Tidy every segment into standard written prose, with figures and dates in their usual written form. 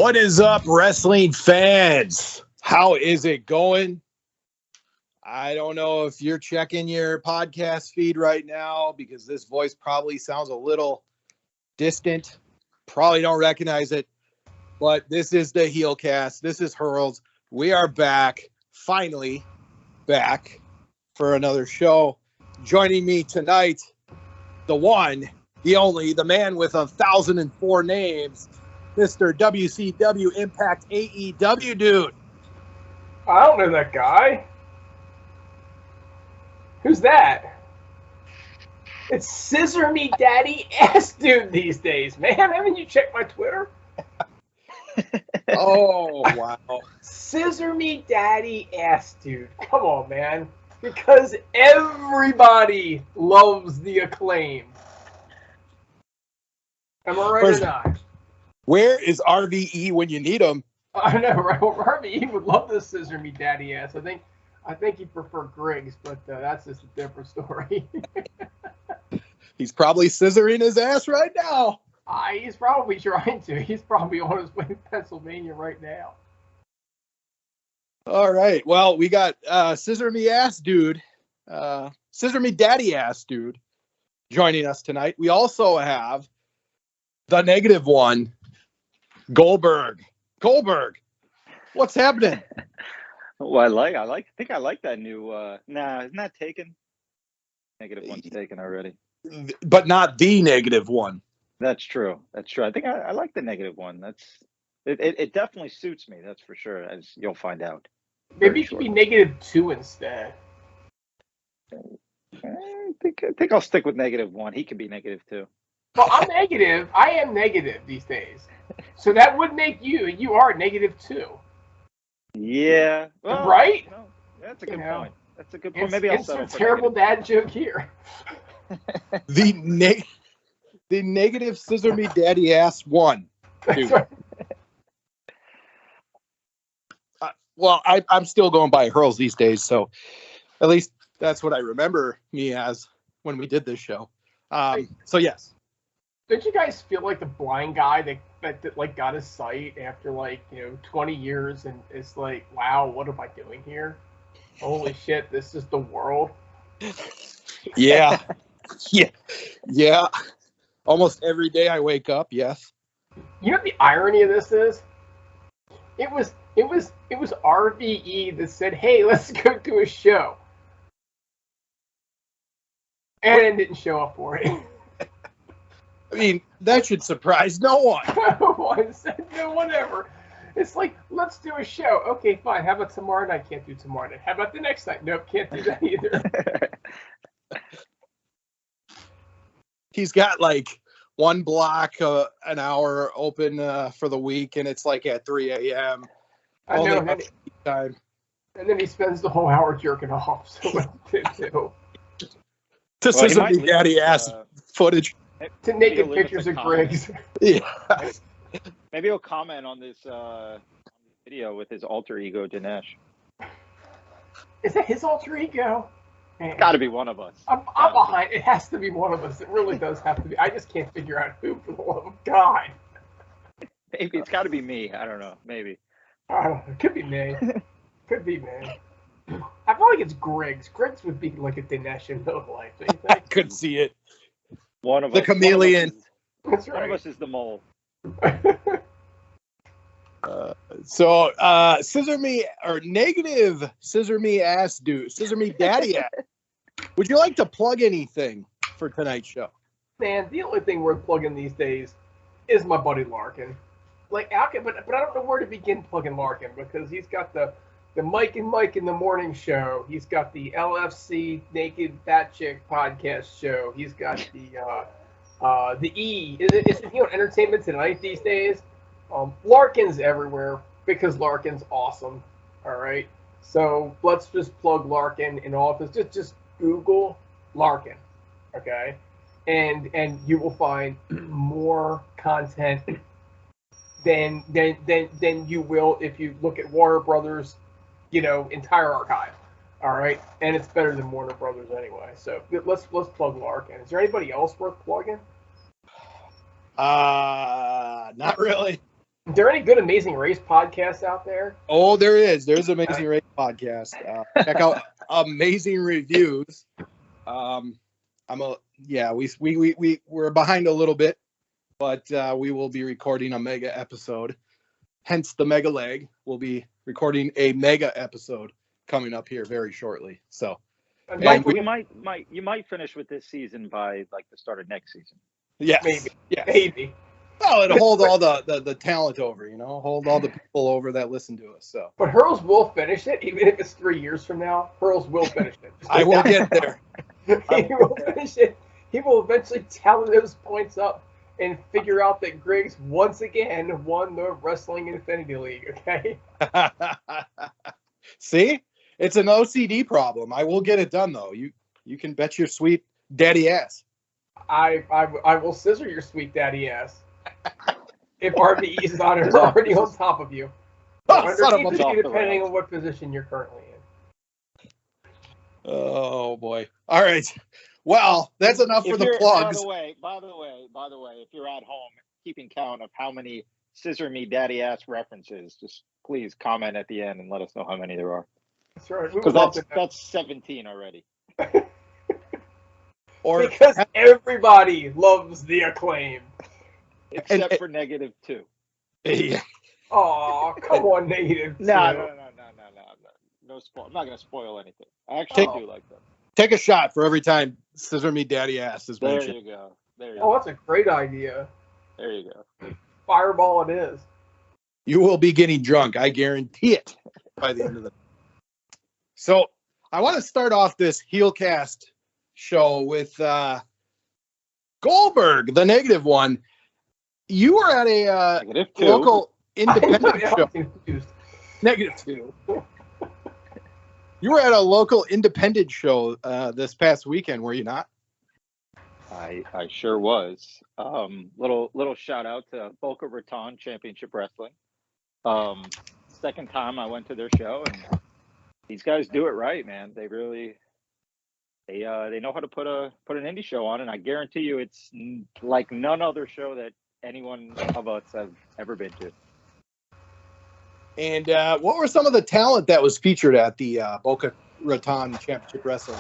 What is up, wrestling fans? How is it going? I don't know if you're checking your podcast feed right now because this voice probably sounds a little distant. Probably don't recognize it, but this is the HeelCast. This is Hurls. We are back, finally back for another show. Joining me tonight, the one, the only, the man with 1,004 names, Mr. WCW Impact AEW dude. I don't know that guy. Who's that? It's Scissor Me Daddy Ass Dude these days, man. Haven't you checked my Twitter? Oh, wow. Scissor Me Daddy Ass Dude. Come on, man. Because everybody loves the Acclaim. Am I right or not? Where is RVE when you need him? I know, right? RVE would love this Scissor Me Daddy Ass. I think he'd prefer Griggs, but that's just a different story. He's probably scissoring his ass right now. He's probably trying to. He's probably on his way to Pennsylvania right now. All right. Well, we got Scissor Me Ass Dude, Scissor Me Daddy Ass Dude joining us tonight. We also have the negative one, Goldberg. Goldberg, what's happening? Well, I think I like that new. Nah, isn't that taken? Negative one's taken already. But not the negative one. That's true. That's true. I think I like the negative one. It definitely suits me. That's for sure. As you'll find out. Maybe it should be -2 instead. I think I'll stick with -1. He could be -2. Well, I'm negative. I am negative these days. So that would make you are -2. Yeah. Well, right? No, that's a good point. That's a good point. Maybe I'll settle for terrible dad joke here. The negative Scissor Me Daddy Ass one. Dude. Right. Well, I'm still going by Hurls these days, so at least that's what I remember me as when we did this show. So yes. Don't you guys feel like the blind guy that like got his sight after 20 years and it's like, wow, what am I doing here? Holy shit, this is the world. Yeah. Yeah. Almost every day I wake up, yes. You know what the irony of this is? It was RVE that said, hey, let's go do a show. And then didn't show up for it. I mean, that should surprise no one. No one said no one ever. It's like, let's do a show. Okay, fine. How about tomorrow night? Can't do tomorrow night. How about the next night? Nope, can't do that either. He's got one block an hour open for the week, and it's at 3 a.m. I know. Time. And then he spends the whole hour jerking off. So what did do? To Scissor Me Daddy Ass footage. To naked pictures of Griggs. Yeah. Maybe he'll comment on this video with his alter ego, Dinesh. Is that his alter ego? It's got to be one of us. I'm behind. It has to be one of us. It really does have to be. I just can't figure out who, for the love of God. Maybe it's got to be me. I don't know. Maybe. I don't know. It could be me. Could be me. I feel like it's Griggs. Griggs would be like a Dinesh in real life. I could see it. One of the us. chameleon. That's right. One of us is the mole. So, Scissor Me or negative Scissor Me Ass Dude, Scissor Me Daddy Ass. Would you like to plug anything for tonight's show? Man, the only thing worth plugging these days is my buddy Larkin. But I don't know where to begin plugging Larkin because he's got the Mike and Mike in the Morning show. He's got the LFC Naked Fat Chick podcast show. He's got the E. Is it on Entertainment Tonight these days? Larkin's everywhere because Larkin's awesome. All right. So let's just plug Larkin in all of this. Just Google Larkin. Okay. And you will find more content than you will if you look at Warner Brothers, entire archive. All right, and it's better than Warner Brothers anyway. So let's plug Larkin. Is there anybody else worth plugging? Not really. Is there any good Amazing Race podcasts out there? Oh, there is. There's Amazing Race podcast. Check out Amazing Reviews. We're behind a little bit, but we will be recording a mega episode. Hence the mega leg. We'll be recording a mega episode coming up here very shortly. So, and you might finish with this season by like the start of next season. Yes. Maybe. Yes. Maybe. Well, it'll hold all the talent over, hold all the people over that listen to us. So, but Hurls will finish it, even if it's 3 years from now. Hurls will finish it. I will get there. He will finish it. He will eventually tally those points up and figure out that Griggs once again won the Wrestling Infinity League. Okay. See, it's an OCD problem. I will get it done though. You can bet your sweet daddy ass. I will scissor your sweet daddy ass. If RBE is already on top of you. Depending on what position you're currently in. Oh boy. All right. Well, that's enough for the plugs. By the way, if you're at home keeping count of how many scissor me daddy ass references, just please comment at the end and let us know how many there are. That's right. Because that's 17 already. Because everybody loves the Acclaim. Except for -2. Yeah. Oh, come on, -2. No. No spoil. I'm not going to spoil anything. I actually do like them. Take a shot for every time Scissor Me Daddy Ass is There mentioned. you go. That's a great idea. There you go. Fireball it is. You will be getting drunk. I guarantee it by the end of the. So I want to start off this HeelCast show with Goldberg, the negative one. You were at a local independent show. -2. You were at a local independent show this past weekend, were you not? I sure was. Little shout out to Boca Raton Championship Wrestling. Second time I went to their show, and these guys do it right, man. They really they know how to put an indie show on, and I guarantee you it's like none other show that anyone of us have ever been to. And what were some of the talent that was featured at the Boca Raton Championship Wrestling?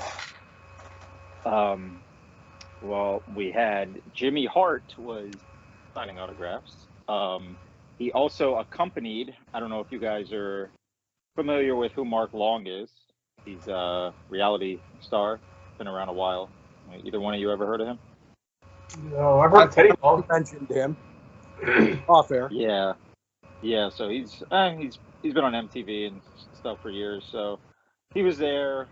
Well, we had Jimmy Hart was signing autographs. He also accompanied, I don't know if you guys are familiar with who Mark Long is. He's a reality star, been around a while. Either one of you ever heard of him? No, I've heard Teddy Long. Mentioned him. Off air. Yeah. So he's been on MTV and stuff for years. So he was there.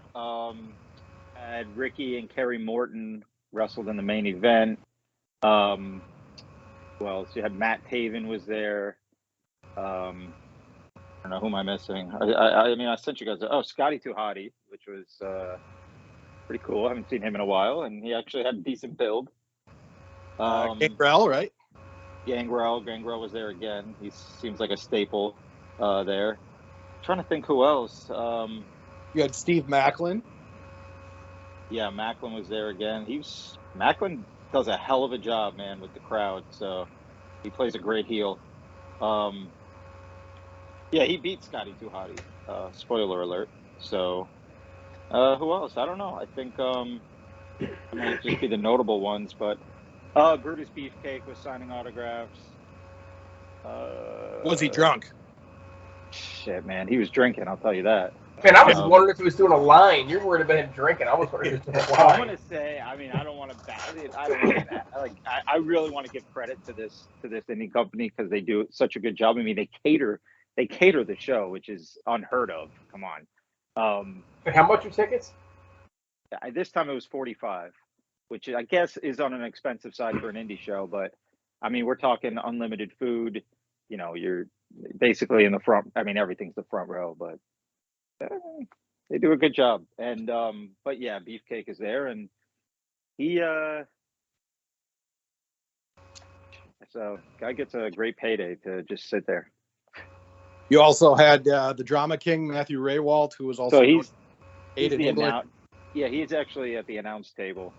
Had Ricky and Kerry Morton wrestled in the main event. Well, so you had Matt Taven was there. I don't know who am I missing. I mean, I sent you guys. Scotty Too Hottie, which was pretty cool. I haven't seen him in a while, and he actually had a decent build. Gangrel, right? Gangrel was there again. He seems like a staple there. I'm trying to think who else. You had Steve Macklin. Yeah, Macklin was there again. Macklin does a hell of a job, man, with the crowd. So he plays a great heel. Yeah, he beat Scotty Too Hottie. Spoiler alert. So who else? I don't know. I think it might just be the notable ones, but Brutus Beefcake was signing autographs. Was he drunk? Shit, man, he was drinking. I'll tell you that. Man, I was wondering if he was doing a line. You're worried about him drinking. I was wondering if he was doing a line. I'm gonna say. I mean, I don't want to bad it. I really want to give credit to this indie company because they do such a good job. I mean, they cater the show, which is unheard of. Come on. How much are tickets? This time it was $45, which I guess is on an expensive side for an indie show. But I mean, we're talking unlimited food. You know, you're basically in the front. I mean, everything's the front row, but they do a good job. And but yeah, Beefcake is there, and he so guy gets a great payday to just sit there. You also had the Drama King, Matthew Raywalt, who was also he's England. Yeah, he's actually at the announce table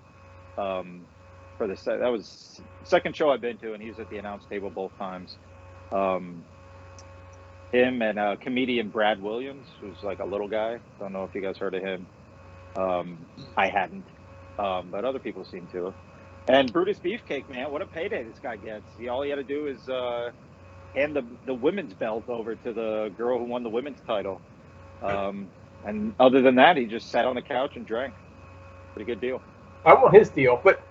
for that was the second show I've been to, and he was at the announce table both times. Him and comedian Brad Williams, who's like a little guy. Don't know if you guys heard of him. I hadn't, but other people seem to. And Brutus Beefcake, man, what a payday this guy gets. All he had to do is hand the women's belt over to the girl who won the women's title. And other than that, he just sat on the couch and drank. Pretty good deal. I want his deal, but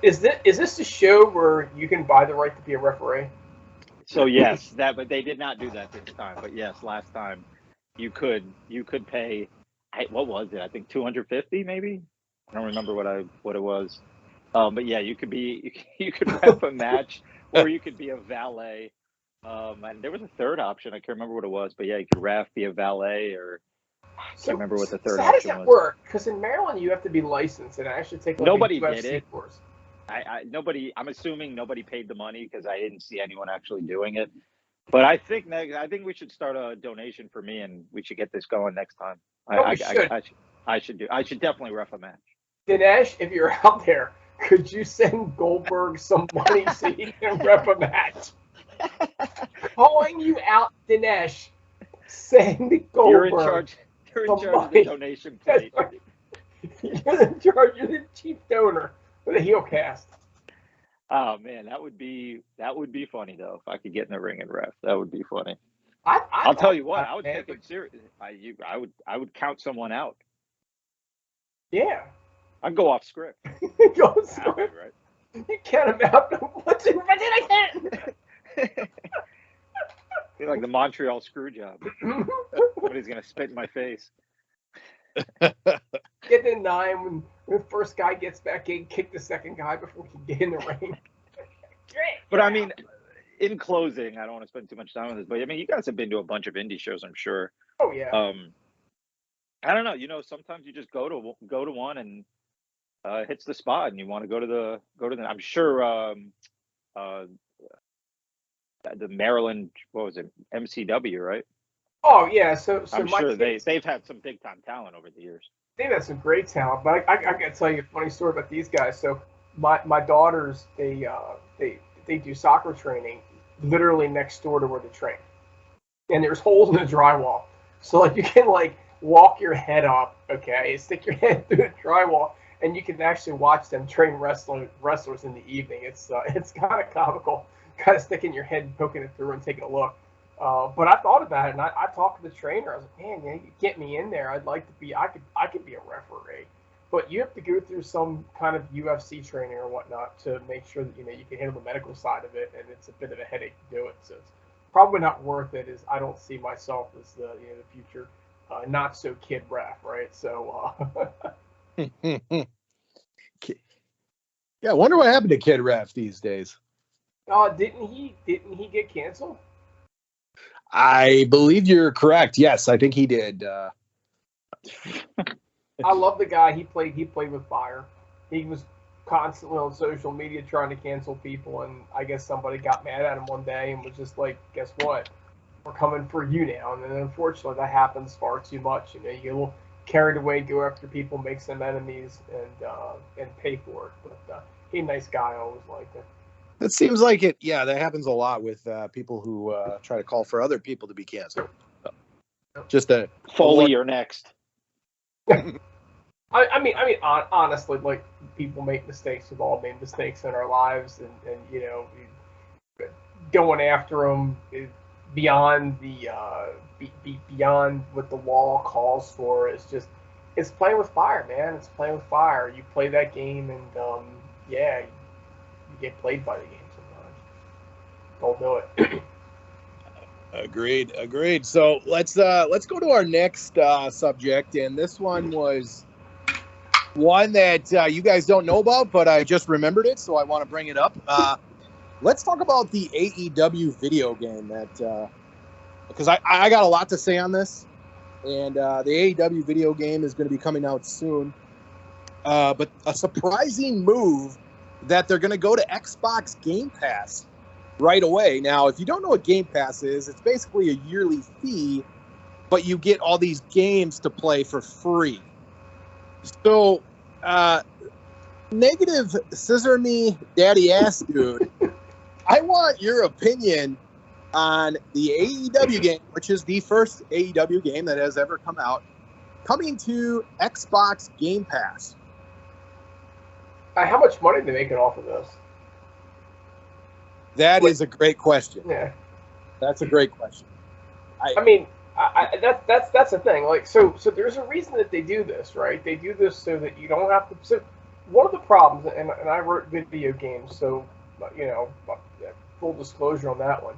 is this a show where you can buy the right to be a referee? So yes, but they did not do that this time. But yes, last time you could pay. What was it? I think $250 maybe. I don't remember what it was. But yeah, you could ref a match, or you could be a valet. And there was a third option. I can't remember what it was, but yeah, you could ref, be a valet, or I can't remember what the third option was. How does that work? Because in Maryland, you have to be licensed, and I actually take nobody a UFC did it. course. I'm assuming nobody paid the money because I didn't see anyone actually doing it. But I think we should start a donation for me, and we should get this going next time. I should definitely ref a match. Dinesh, if you're out there, could you send Goldberg some money so he can ref a match? Calling you out, Dinesh. Send Goldberg. You're in charge of the donation plate. Right. You're in charge. You're the chief donor for the HeelCast. Oh man, that would be funny though. If I could get in the ring and ref, that would be funny. I'll tell you what, I would take it serious. I would count someone out. Yeah. I'd go off script. Go off script. Right? You count him out. What's it? What did I get? Be like the Montreal screw job. Somebody's gonna spit in my face. Get the 9 when the first guy gets back in, kick the second guy before he can get in the ring. But I mean, in closing, I don't want to spend too much time on this, but I mean, you guys have been to a bunch of indie shows, I'm sure. Oh yeah. I don't know. Sometimes you just go to one and hits the spot, and you want to go to the. I'm sure the Maryland, what was it, MCW, right? Oh yeah. So I'm sure they've had some big time talent over the years. They've had some great talent, but I got to tell you a funny story about these guys. So my daughters, they do soccer training literally next door to where they train, and there's holes in the drywall, so like you can like walk your head up, okay, stick your head through the drywall, and you can actually watch them train wrestlers in the evening. It's kind of comical, kind of sticking your head and poking it through and taking a look. But I thought about it, and I talked to the trainer. I was like, man, you get me in there. I'd like to be. I could be a referee, but you have to go through some kind of UFC training or whatnot to make sure that you can handle the medical side of it, and it's a bit of a headache to do it. So it's probably not worth it. As I don't see myself as the future not so kid ref, right? So. Yeah, I wonder what happened to Kid Ref these days. Didn't he get canceled? I believe you're correct. Yes, I think he did. I love the guy. He played with fire. He was constantly on social media trying to cancel people, and I guess somebody got mad at him one day and was just like, "Guess what? We're coming for you now." And then unfortunately, that happens far too much. You get a little carried away, go after people, make some enemies, and pay for it. But he's a nice guy. I always liked him. That seems like it. Yeah, that happens a lot with people who try to call for other people to be canceled. Just a Foley, you're next. I mean, honestly, like people make mistakes. We've all made mistakes in our lives, and going after them beyond the beyond what the law calls for is just it's playing with fire, man. It's playing with fire. You play that game, and you get played by the game sometimes. Don't do it. Agreed. So let's go to our next subject, and this one was one that you guys don't know about, but I just remembered it, so I want to bring it up. Let's talk about the AEW video game that because I got a lot to say on this, and the AEW video game is going to be coming out soon. But a surprising move that they're going to go to Xbox Game Pass right away. Now, if you don't know what Game Pass is, it's basically a yearly fee, but you get all these games to play for free. So, negative Scissor me daddy ass dude, I want your opinion on the AEW game, which is the first AEW game that has ever come out, coming to Xbox Game Pass. How much money are they making off of this? That is a great question. Yeah, that's a great question. That's the thing. Like, so there's a reason that they do this, right? They do this so that you don't have to. So one of the problems, and I wrote video games, so full disclosure on that one,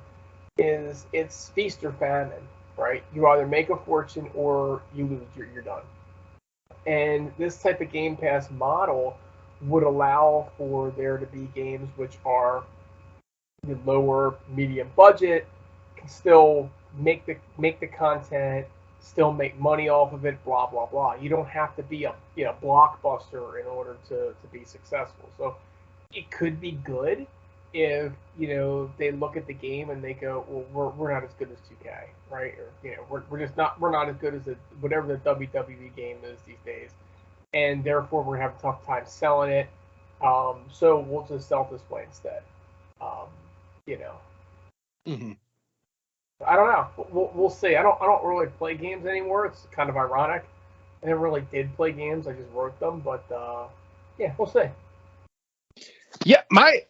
is it's feast or famine, right? You either make a fortune or you lose. You're done. And this type of Game Pass model would allow for there to be games which are lower, medium budget, can still make the content, still make money off of it, blah blah blah. You don't have to be a blockbuster in order to be successful. So it could be good if they look at the game and they go, well, we're not as good as 2K, right? Or we're not as good as whatever the WWE game is these days, and therefore we're gonna have a tough time selling it. So we'll just self-display instead. Mm-hmm. I don't know. We'll see. I don't really play games anymore. It's kind of ironic. I never really did play games. I just wrote them. But yeah, we'll see. Yeah, my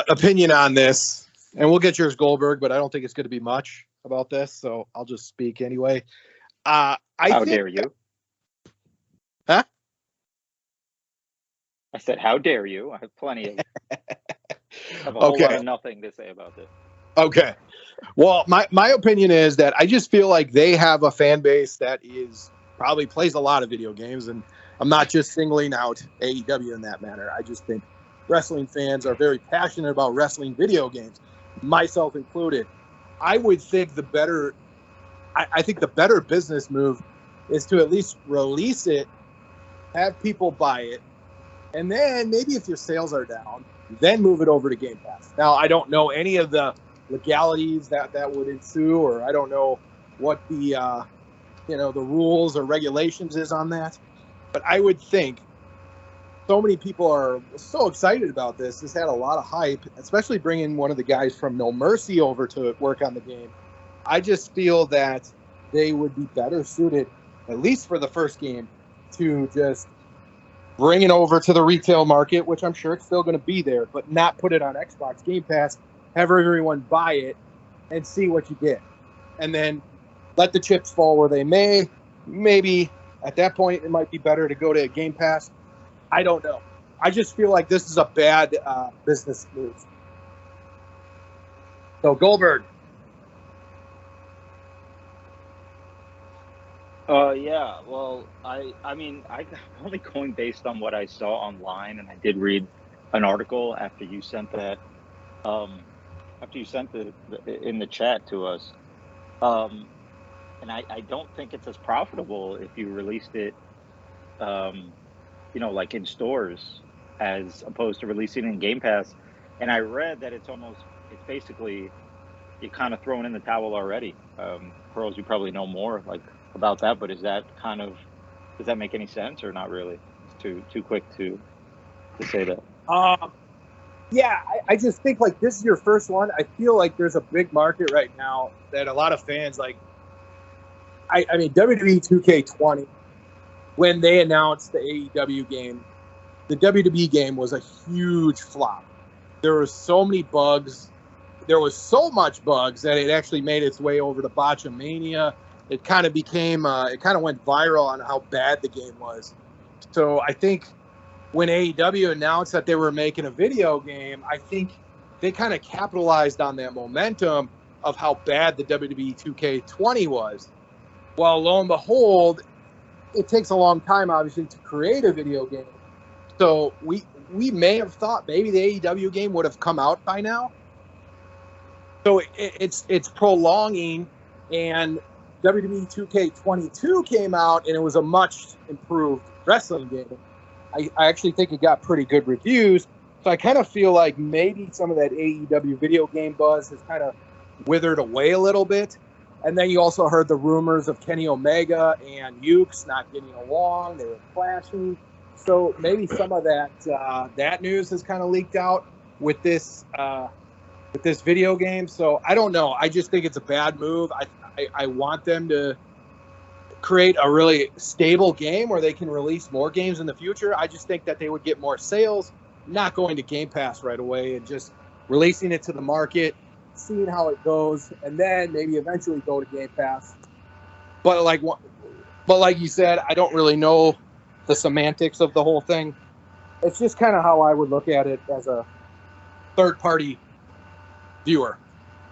opinion on this, and we'll get yours, Goldberg, but I don't think it's going to be much about this, so I'll just speak anyway. How dare you? Huh? I said, how dare you? I have plenty of have a whole lot of nothing to say about this. Okay. Well, my opinion is that I just feel like they have a fan base that probably plays a lot of video games, and I'm not just singling out AEW in that manner. I just think wrestling fans are very passionate about wrestling video games, myself included. I would think I think the better business move is to at least release it, have people buy it, and then maybe if your sales are down, then move it over to Game Pass. Now, I don't know any of the legalities that would ensue, or I don't know what the the rules or regulations is on that. But I would think so many people are so excited about this. This had a lot of hype, especially bringing one of the guys from No Mercy over to work on the game. I just feel that they would be better suited, at least for the first game, to just bring it over to the retail market, which I'm sure it's still going to be there, but not put it on Xbox Game Pass, have everyone buy it, and see what you get. And then let the chips fall where they may. Maybe at that point it might be better to go to Game Pass. I don't know. I just feel like this is a bad business move. So, Goldberg. Yeah, well, I mean, I'm only going based on what I saw online, and I did read an article after you sent that, after you sent it in the chat to us, and I don't think it's as profitable if you released it, like in stores, as opposed to releasing it in Game Pass. And I read that it's basically, you're kind of throwing in the towel already. Hurls, you probably know more about that, but does that make any sense or not really? It's too quick to say that. Yeah, I just think this is your first one. I feel like there's a big market right now that a lot of fans I mean, WWE 2K20, when they announced the AEW game, the WWE game was a huge flop. There were so many bugs. There was so much bugs that it actually made its way over to Botchamania. It kind of went viral on how bad the game was. So I think when AEW announced that they were making a video game, I think they kind of capitalized on that momentum of how bad the WWE 2K20 was. Well, lo and behold, it takes a long time, obviously, to create a video game. So we may have thought maybe the AEW game would have come out by now. So it's prolonging, and WWE 2K22 came out, and it was a much improved wrestling game. I actually think it got pretty good reviews. So I kind of feel like maybe some of that AEW video game buzz has kind of withered away a little bit. And then you also heard the rumors of Kenny Omega and Ukes not getting along. They were clashing. So maybe some of that news has kind of leaked out with this with this video game. So I don't know. I just think it's a bad move. I want them to create a really stable game where they can release more games in the future. I just think that they would get more sales, not going to Game Pass right away and just releasing it to the market, seeing how it goes, and then maybe eventually go to Game Pass. But like you said, I don't really know the semantics of the whole thing. It's just kind of how I would look at it as a third-party viewer.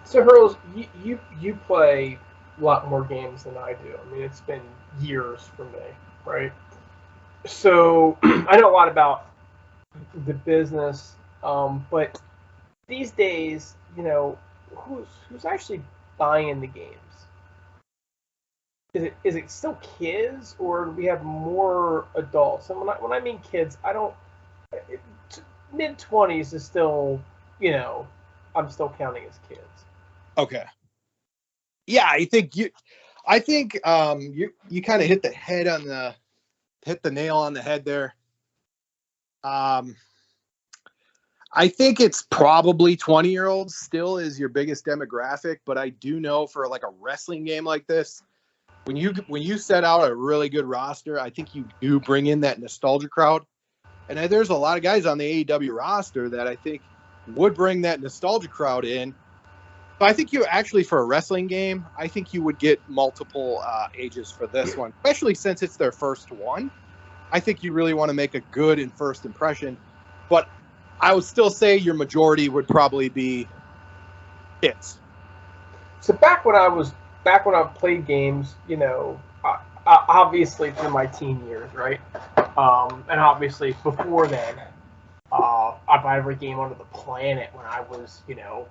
So, Hurls, you play a lot more games than I do. I mean, it's been years for me, right? So, I know a lot about the business, but these days, you know, who's actually buying the games? Is it still kids, or do we have more adults? And when I mean kids, I don't. Mid-20s is still, you know, I'm still counting as kids. Okay. Yeah, I think you kind of hit the nail on the head there. I think it's probably 20-year-olds still is your biggest demographic, but I do know for like a wrestling game like this, when you set out a really good roster, I think you do bring in that nostalgia crowd. And there's a lot of guys on the AEW roster that I think would bring that nostalgia crowd in. But I think you actually, for a wrestling game, I think you would get multiple ages for this one, especially since it's their first one. I think you really want to make a good and first impression. But I would still say your majority would probably be kids. So back when I played games, you know, obviously through my teen years, right? And obviously before then, I bought every game under the planet when I was, you know,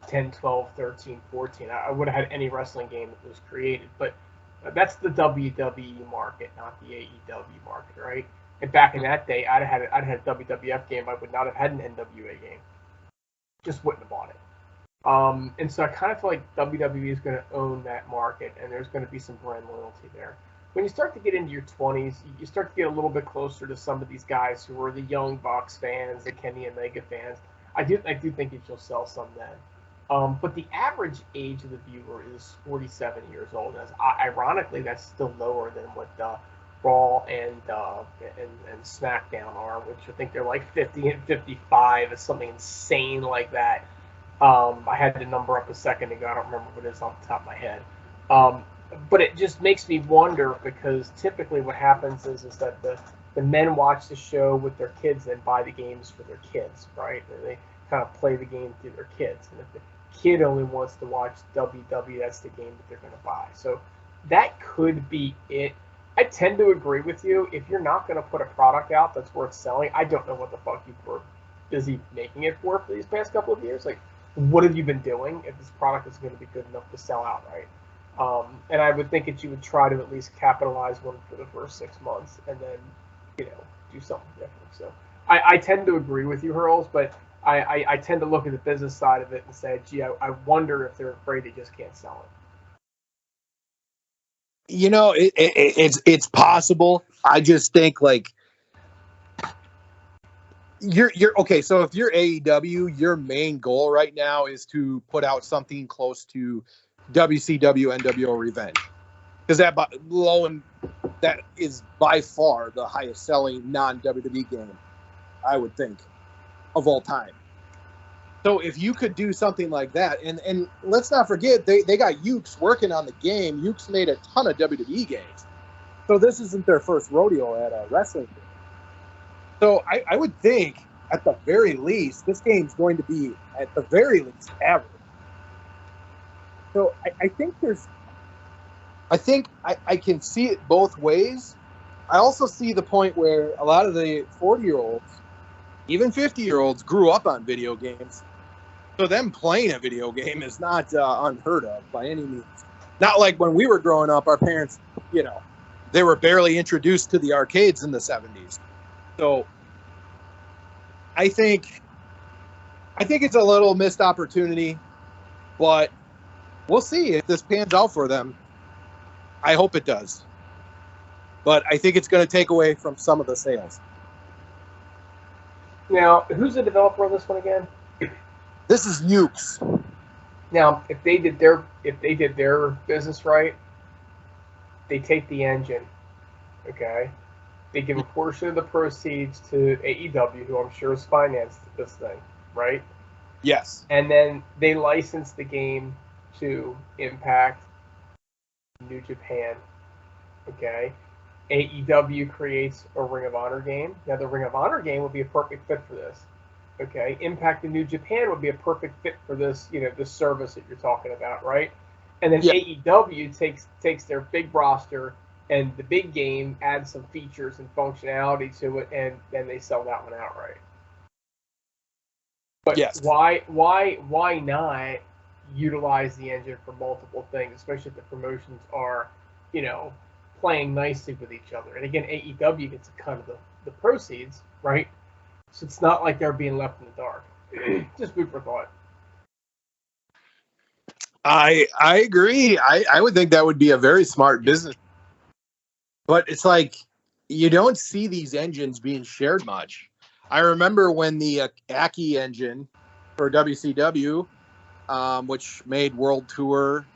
10, 12, 13, 14. I would have had any wrestling game that was created. But that's the WWE market, not the AEW market, right? And back in that day, I'd had a WWF game. I would not have had an NWA game. Just wouldn't have bought it. And so I kind of feel like WWE is going to own that market, and there's going to be some brand loyalty there. When you start to get into your 20s, you start to get a little bit closer to some of these guys who are the Young Bucks fans, the Kenny Omega fans. I do think that you'll sell some then. But the average age of the viewer is 47 years old. And ironically, that's still lower than what Raw and SmackDown are, which I think they're like 50 and 55, is something insane like that. I had the number up a second ago. I don't remember what it is off the top of my head. But it just makes me wonder, because typically what happens is that the men watch the show with their kids and buy the games for their kids, right? And they kind of play the game through their kids. And if the kid only wants to watch WWE, that's the game that they're going to buy. So that could be it. I tend to agree with you. If you're not going to put a product out that's worth selling, I don't know what the fuck you were busy making it for these past couple of years. Like, what have you been doing if this product is going to be good enough to sell outright? And I would think that you would try to at least capitalize one for the first 6 months and then, you know, do something different. So I tend to agree with you, Hurls, but I tend to look at the business side of it and say, gee, I wonder if they're afraid they just can't sell it. You know, it's possible. I just think, like, you're okay. So if you're AEW, your main goal right now is to put out something close to WCW NWO Revenge, because that is by far the highest selling non-WWE game, I would think, of all time. So if you could do something like that, and let's not forget, they got Ukes working on the game. Ukes made a ton of WWE games. So this isn't their first rodeo at a wrestling game. So I would think, at the very least, this game's going to be, at the very least, average. So I think I can see it both ways. I also see the point where a lot of the 40-year-olds, even 50-year-olds, grew up on video games. So them playing a video game is not unheard of by any means. Not like when we were growing up, our parents, you know, they were barely introduced to the arcades in the 70s. So I think it's a little missed opportunity, but we'll see if this pans out for them. I hope it does. But I think it's going to take away from some of the sales. Now, who's the developer of this one again? This is nukes. Now, if they did their business right, they take the engine, okay? They give a portion of the proceeds to AEW, who I'm sure has financed this thing, right? Yes. And then they license the game to Impact, New Japan, okay? AEW creates a Ring of Honor game. Now, the Ring of Honor game would be a perfect fit for this, okay? Impact and New Japan would be a perfect fit for this, this service that you're talking about, right? And then AEW takes their big roster and the big game, adds some features and functionality to it, and then they sell that one outright. But why not utilize the engine for multiple things, especially if the promotions are, playing nicely with each other? And again, AEW gets a cut of the proceeds, right? So it's not like they're being left in the dark. Just food for thought. I agree. I would think that would be a very smart business. But it's like you don't see these engines being shared much. I remember when the Aki engine for WCW, which made World Tour,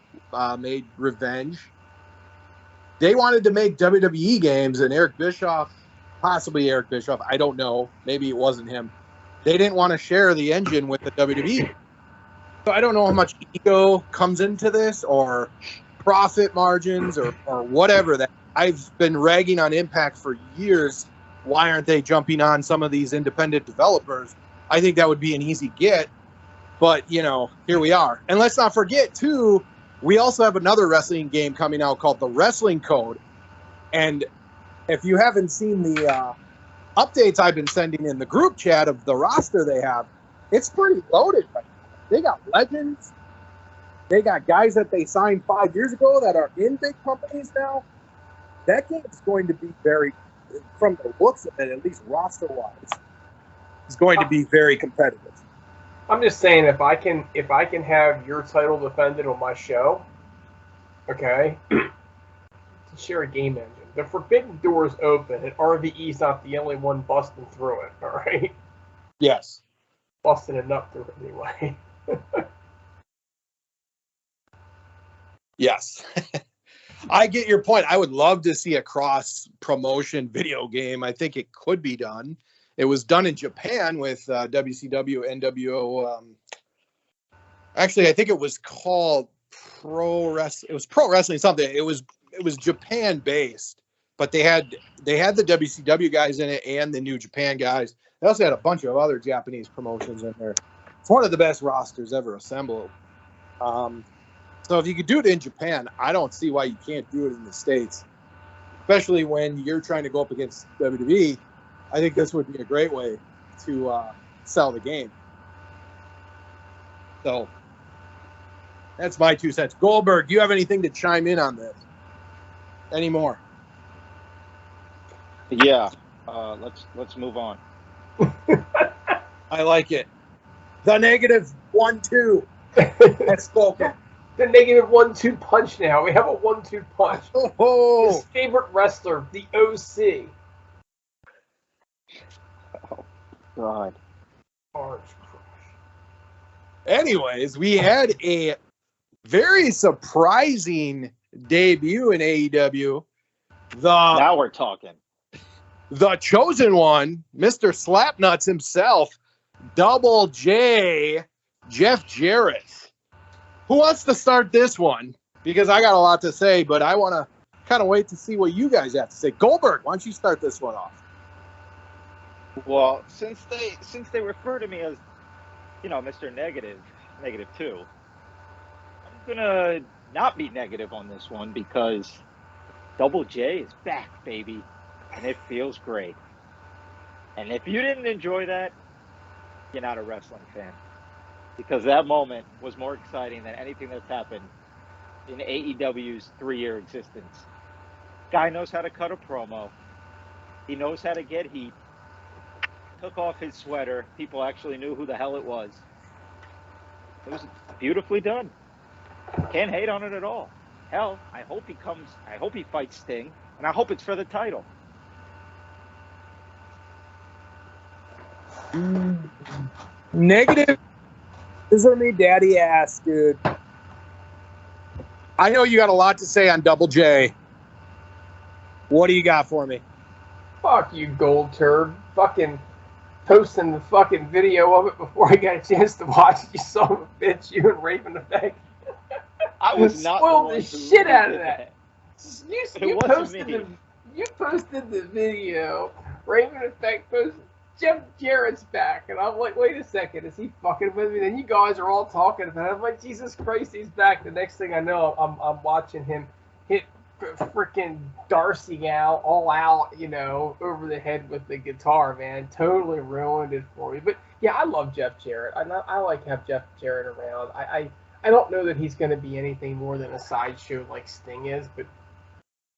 made Revenge, they wanted to make WWE games, and possibly Eric Bischoff, I don't know, maybe it wasn't him, they didn't want to share the engine with the WWE. So I don't know how much ego comes into this, or profit margins, or whatever. That I've been ragging on Impact for years. Why aren't they jumping on some of these independent developers? I think that would be an easy get. But, here we are. And let's not forget, too, we also have another wrestling game coming out called The Wrestling Code. And if you haven't seen the updates I've been sending in the group chat of the roster they have, it's pretty loaded right now. They got legends. They got guys that they signed 5 years ago that are in big companies now. That game is going to be very, from the looks of it, at least roster-wise, is going to be very competitive. I'm just saying, if I can have your title defended on my show, okay, to share a game engine. The forbidden door's open, and RVE's not the only one busting through it, all right? Yes. Busting a nut through it anyway. Yes. I get your point. I would love to see a cross-promotion video game. I think it could be done. It was done in Japan with WCW, NWO. Actually, I think it was called Pro Wrestling. It was Pro Wrestling something. It was Japan-based, but they had the WCW guys in it and the New Japan guys. They also had a bunch of other Japanese promotions in there. It's one of the best rosters ever assembled. So if you could do it in Japan, I don't see why you can't do it in the States, especially when you're trying to go up against WWE. I think this would be a great way to sell the game. So that's my 2 cents. Goldberg, do you have anything to chime in on this? Any more? Yeah. Let's move on. I like it. The -1-2 has spoken. The -1-2 punch now. We have a 1-2 punch. Oh. His favorite wrestler, the OC. Oh, God. Orange Crush. Anyways, we had a very surprising debut in AEW. Now we're talking. The chosen one, Mr. Slapnuts himself, Double J, Jeff Jarrett. Who wants to start this one? Because I got a lot to say, but I want to kind of wait to see what you guys have to say. Goldberg, why don't you start this one off? Well, since they refer to me as, Mr. -2, I'm gonna not be negative on this one because Double J is back, baby, and it feels great. And if you didn't enjoy that, you're not a wrestling fan. Because that moment was more exciting than anything that's happened in AEW's 3-year existence. Guy knows how to cut a promo. He knows how to get heat. Took off his sweater. People actually knew who the hell it was. It was beautifully done. Can't hate on it at all. Hell, I hope he fights Sting, and I hope it's for the title. Negative. Scissor me daddy ass, dude. I know you got a lot to say on Double J. What do you got for me? Fuck you, gold turd. Fucking posting the fucking video of it before I got a chance to watch it. You son of a bitch, you and Raven Effect. I was not spoiled the shit out of that. You You posted the video. Raven Effect posted Jeff Jarrett's back, and I'm like, wait a second, is he fucking with me? Then you guys are all talking about it. I'm like, Jesus Christ, he's back. The next thing I know, I'm watching him hit freaking Darcy out, all out, you know, over the head with the guitar, man. Totally ruined it for me. But yeah, I love Jeff Jarrett. I like to have Jeff Jarrett around. I don't know that he's going to be anything more than a sideshow like Sting is, but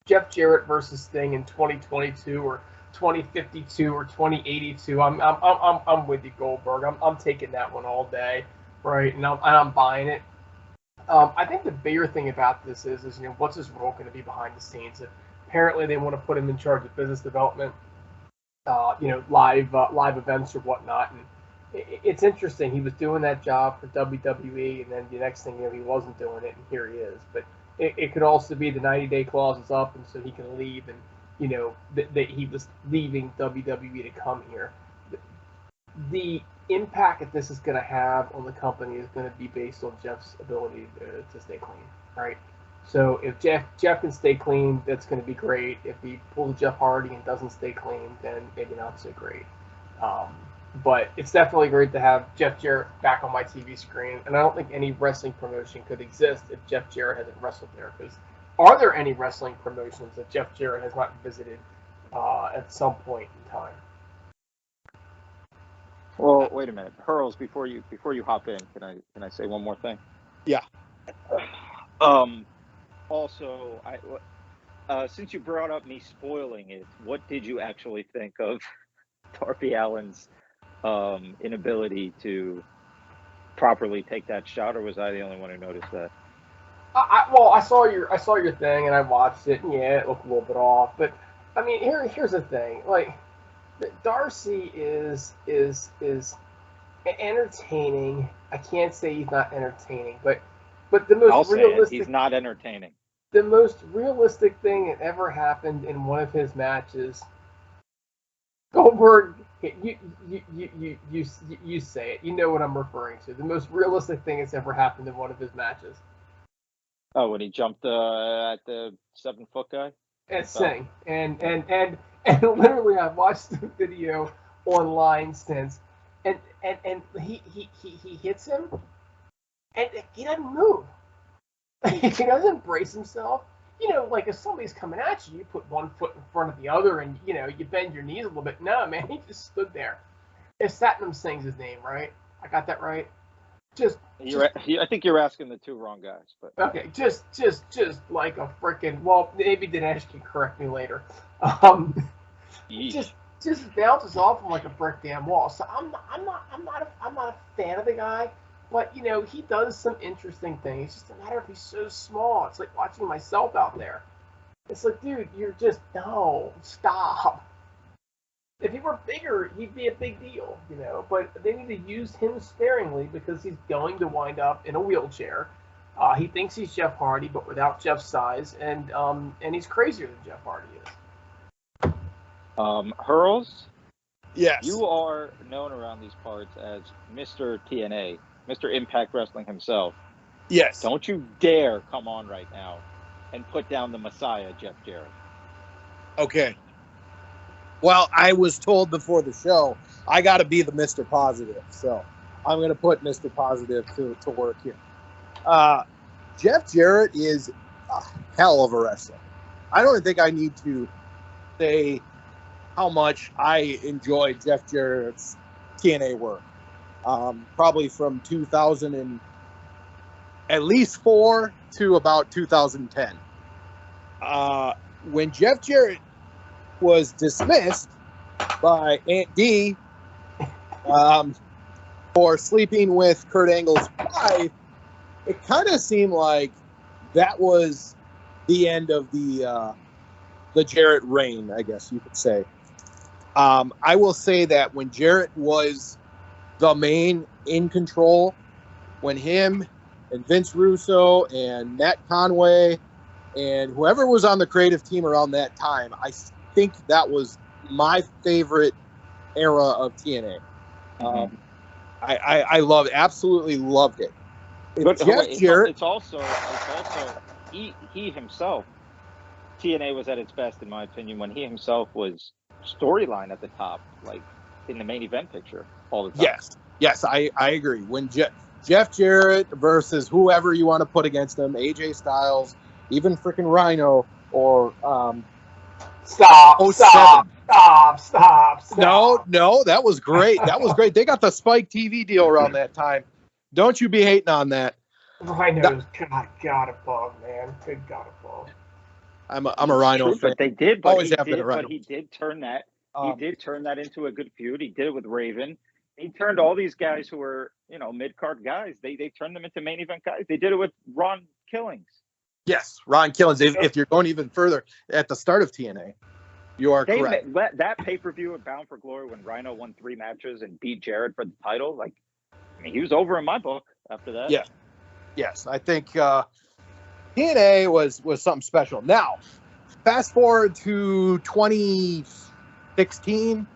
Jeff Jarrett versus Sting in 2022 or 2052 or 2082, I'm with you, Goldberg. I'm taking that one all day, right? And I'm buying it. I think the bigger thing about this is you know, what's his role going to be behind the scenes? Apparently, they want to put him in charge of business development, you know, live events or whatnot. And it's interesting. He was doing that job for WWE, and then the next thing you know, he wasn't doing it, and here he is. But it could also be the 90-day clause is up, and so he can leave, and you know that he was leaving WWE to come here. The impact that this is going to have on the company is going to be based on Jeff's ability to stay clean, right? So if Jeff can stay clean, that's going to be great. If he pulls Jeff Hardy and doesn't stay clean, then maybe not so great. But it's definitely great to have Jeff Jarrett back on my TV screen, and I don't think any wrestling promotion could exist if Jeff Jarrett hasn't wrestled there. Because are there any wrestling promotions that Jeff Jarrett has not visited at some point in time? Well, wait a minute, Hurls. Before you hop in, can I say one more thing? Yeah. Also, since you brought up me spoiling it, what did you actually think of Darby Allin's inability to properly take that shot, or was I the only one who noticed that? Well, I saw your thing and I watched it, and yeah, it looked a little bit off. But I mean, here's the thing, like Darcy is entertaining. I can't say he's not entertaining, but the most realistic. He's not entertaining. The most realistic thing that ever happened in one of his matches. Goldberg, you say it. You know what I'm referring to. The most realistic thing that's ever happened in one of his matches. Oh, when he jumped at the 7-foot guy? And Sting. And literally I've watched the video online since, and he hits him, and he doesn't move. He doesn't brace himself. You know, like if somebody's coming at you, you put one foot in front of the other, and you know you bend your knees a little bit. No, man, he just stood there. If Satnam Singh's his name, right? I got that right. I think you're asking the two wrong guys, but okay, just like a freaking. Well, maybe Dinesh can correct me later. Just bounces off him like a brick damn wall. So I'm not a fan of the guy, but you know he does some interesting things. It's just a matter of he's so small. It's like watching myself out there. It's like, dude, you're just no, stop. If he were bigger, he'd be a big deal, you know. But they need to use him sparingly because he's going to wind up in a wheelchair. He thinks he's Jeff Hardy, but without Jeff's size, and he's crazier than Jeff Hardy is. Hurls? Yes. You are known around these parts as Mr. TNA, Mr. Impact Wrestling himself. Yes. Don't you dare come on right now and put down the Messiah, Jeff Jarrett. Okay. Well, I was told before the show I got to be the Mr. Positive, so I'm going to put Mr. Positive to work here. Jeff Jarrett is a hell of a wrestler. I don't think I need to say how much I enjoy Jeff Jarrett's TNA work. Probably from 2000 and at least 4 to about 2010. When Jeff Jarrett was dismissed by Aunt D for sleeping with Kurt Angle's wife, it kind of seemed like that was the end of the Jarrett reign, I guess you could say. I will say that when Jarrett was the main in control, when him and Vince Russo and Matt Conway and whoever was on the creative team around that time, I think that was my favorite era of TNA. I absolutely loved it. But Jeff Jarrett, it's also he himself. TNA was at its best, in my opinion, when he himself was storyline at the top, like in the main event picture all the time. Yes, I agree. When Jeff Jarrett versus whoever you want to put against him, AJ Styles, even freaking Rhino, or Stop. No, that was great. That was great. They got the Spike TV deal around that time. Don't you be hating on that. Rhino's God above, man. Good God above. I'm a Rhino fan. But they did, Always have been a Rhino. But he did turn that. He did turn that into a good feud. He did it with Raven. He turned all these guys who were, mid-card guys. They turned them into main event guys. They did it with Ron Killings. Yes, Ron Killings. If you're going even further, at the start of TNA, you are correct. That pay-per-view at Bound for Glory when Rhino won 3 matches and beat Jarrett for the title, he was over in my book after that. Yeah. Yes, I think TNA was something special. Now, fast forward to 2016,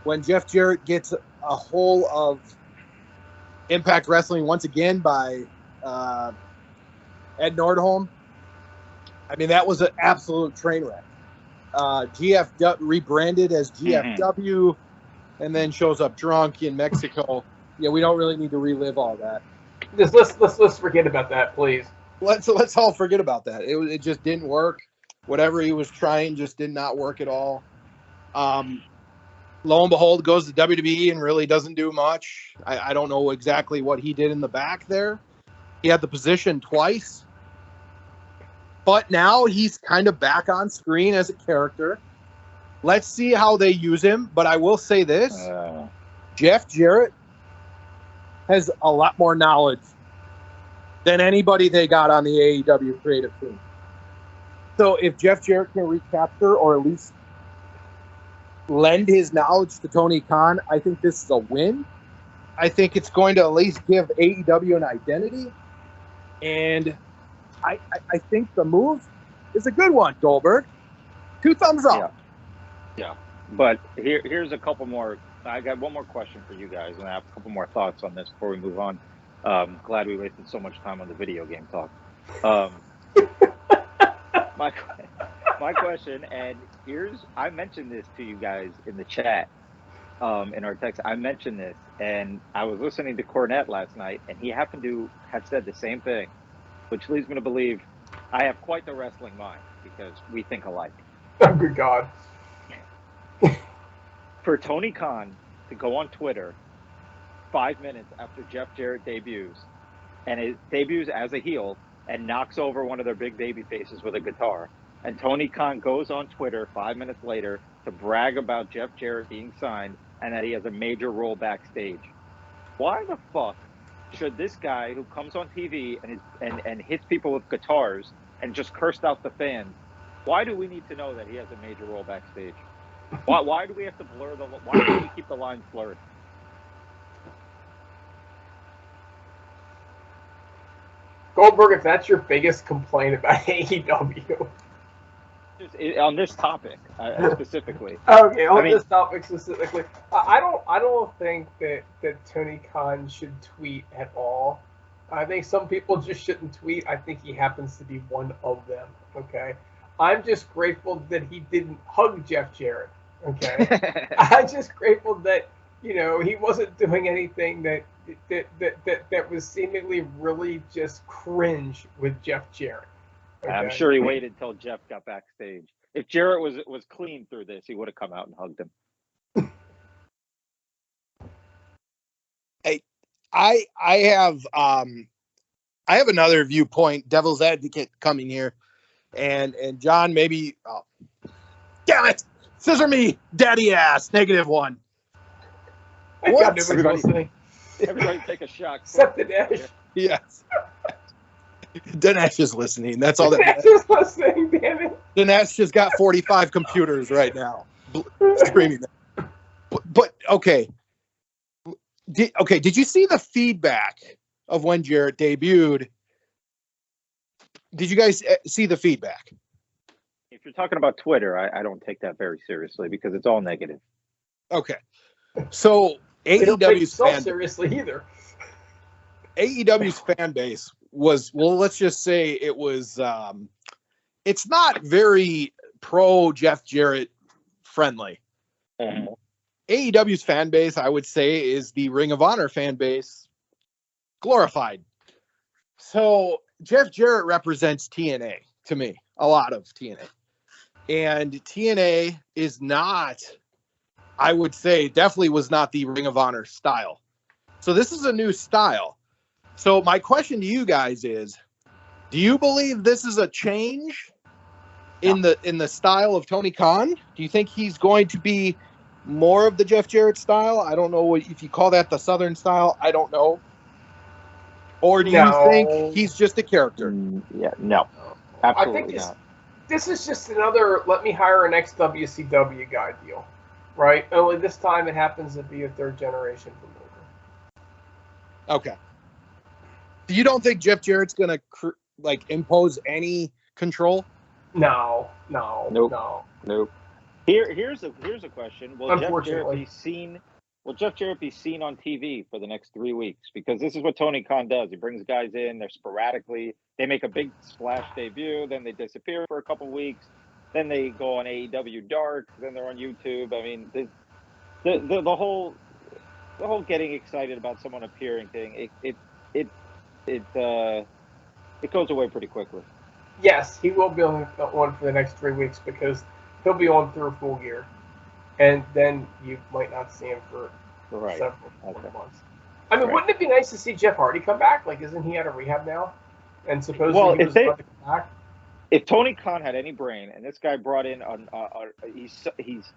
when Jeff Jarrett gets a hold of Impact Wrestling once again by Ed Nordholm. I mean, that was an absolute train wreck. GFW rebranded as GFW, and then shows up drunk in Mexico. Yeah, we don't really need to relive all that. Let's forget about that, please. Let's all forget about that. It just didn't work. Whatever he was trying just did not work at all. Lo and behold, goes to WWE and really doesn't do much. I don't know exactly what he did in the back there. He had the position twice. But now he's kind of back on screen as a character. Let's see how they use him. But I will say this. Jeff Jarrett has a lot more knowledge than anybody they got on the AEW creative team. So if Jeff Jarrett can recapture or at least lend his knowledge to Tony Khan, I think this is a win. I think it's going to at least give AEW an identity. And I think the move is a good one, Goldberg. 2 thumbs up. Yeah. But here's a couple more. I got one more question for you guys, and I have a couple more thoughts on this before we move on. Glad we wasted so much time on the video game talk. My question, and I mentioned this to you guys in the chat, in our text. I mentioned this, and I was listening to Cornette last night, and he happened to have said the same thing, which leads me to believe I have quite the wrestling mind because we think alike. Oh, good God. For Tony Khan to go on Twitter 5 minutes after Jeff Jarrett debuts, and it debuts as a heel and knocks over one of their big baby faces with a guitar, and Tony Khan goes on Twitter 5 minutes later to brag about Jeff Jarrett being signed and that he has a major role backstage. Why the fuck should this guy who comes on TV and hits people with guitars and just cursed out the fans, why do we need to know that he has a major role backstage? Why do we have to blur why do we keep the lines blurred? Goldberg, if that's your biggest complaint about AEW. On this topic, specifically. Okay, this topic specifically. I don't think that Tony Khan should tweet at all. I think some people just shouldn't tweet. I think he happens to be one of them. Okay, I'm just grateful that he didn't hug Jeff Jarrett. Okay, I'm just grateful that he wasn't doing anything that was seemingly really just cringe with Jeff Jarrett. Okay. I'm sure he waited until Jeff got backstage. If Jarrett was clean through this, he would have come out and hugged him. Hey, I have another viewpoint, devil's advocate coming here, and John, maybe. Oh, damn it! Scissor me, daddy ass. -1. What? Everybody take a shot. Except the Dash. Yes. Dinesh is listening. That's all that matters. Dinesh is listening, damn it. Dinesh just got 45 computers right now screaming. But okay. Did you see the feedback of when Jarrett debuted. Did you guys see the feedback? If you're talking about Twitter, I don't take that very seriously because it's all negative. Okay. So They don't take AEW's themselves seriously either. AEW's fan base was, well, let's just say it was, it's not very pro Jeff Jarrett friendly. AEW's fan base, I would say, is the Ring of Honor fan base glorified. So Jeff Jarrett represents TNA to me, a lot of TNA. And TNA is not, I would say, definitely was not the Ring of Honor style. So this is a new style. So my question to you guys is, do you believe this is a change in the style of Tony Khan? Do you think he's going to be more of the Jeff Jarrett style? I don't know if you call that the Southern style. I don't know. Or do you think he's just a character? Yeah, no. Absolutely I think not. This is just another let me hire an ex-WCW guy deal, right? Only this time it happens to be a third generation promoter. Okay. You don't think Jeff Jarrett's going to impose any control? No. Here's a question. Will Jeff Jarrett be seen on TV for the next 3 weeks? Because this is what Tony Khan does. He brings guys in, they're sporadically, they make a big splash debut, then they disappear for a couple weeks, then they go on AEW Dark, then they're on YouTube. I mean, the whole getting excited about someone appearing thing, it goes away pretty quickly. Yes, he will be on for the next 3 weeks because he'll be on through Full Gear. And then you might not see him for several months. I mean, wouldn't it be nice to see Jeff Hardy come back? Like, isn't he out of rehab now? And supposedly he was about to come back? If Tony Khan had any brain, and this guy brought in he's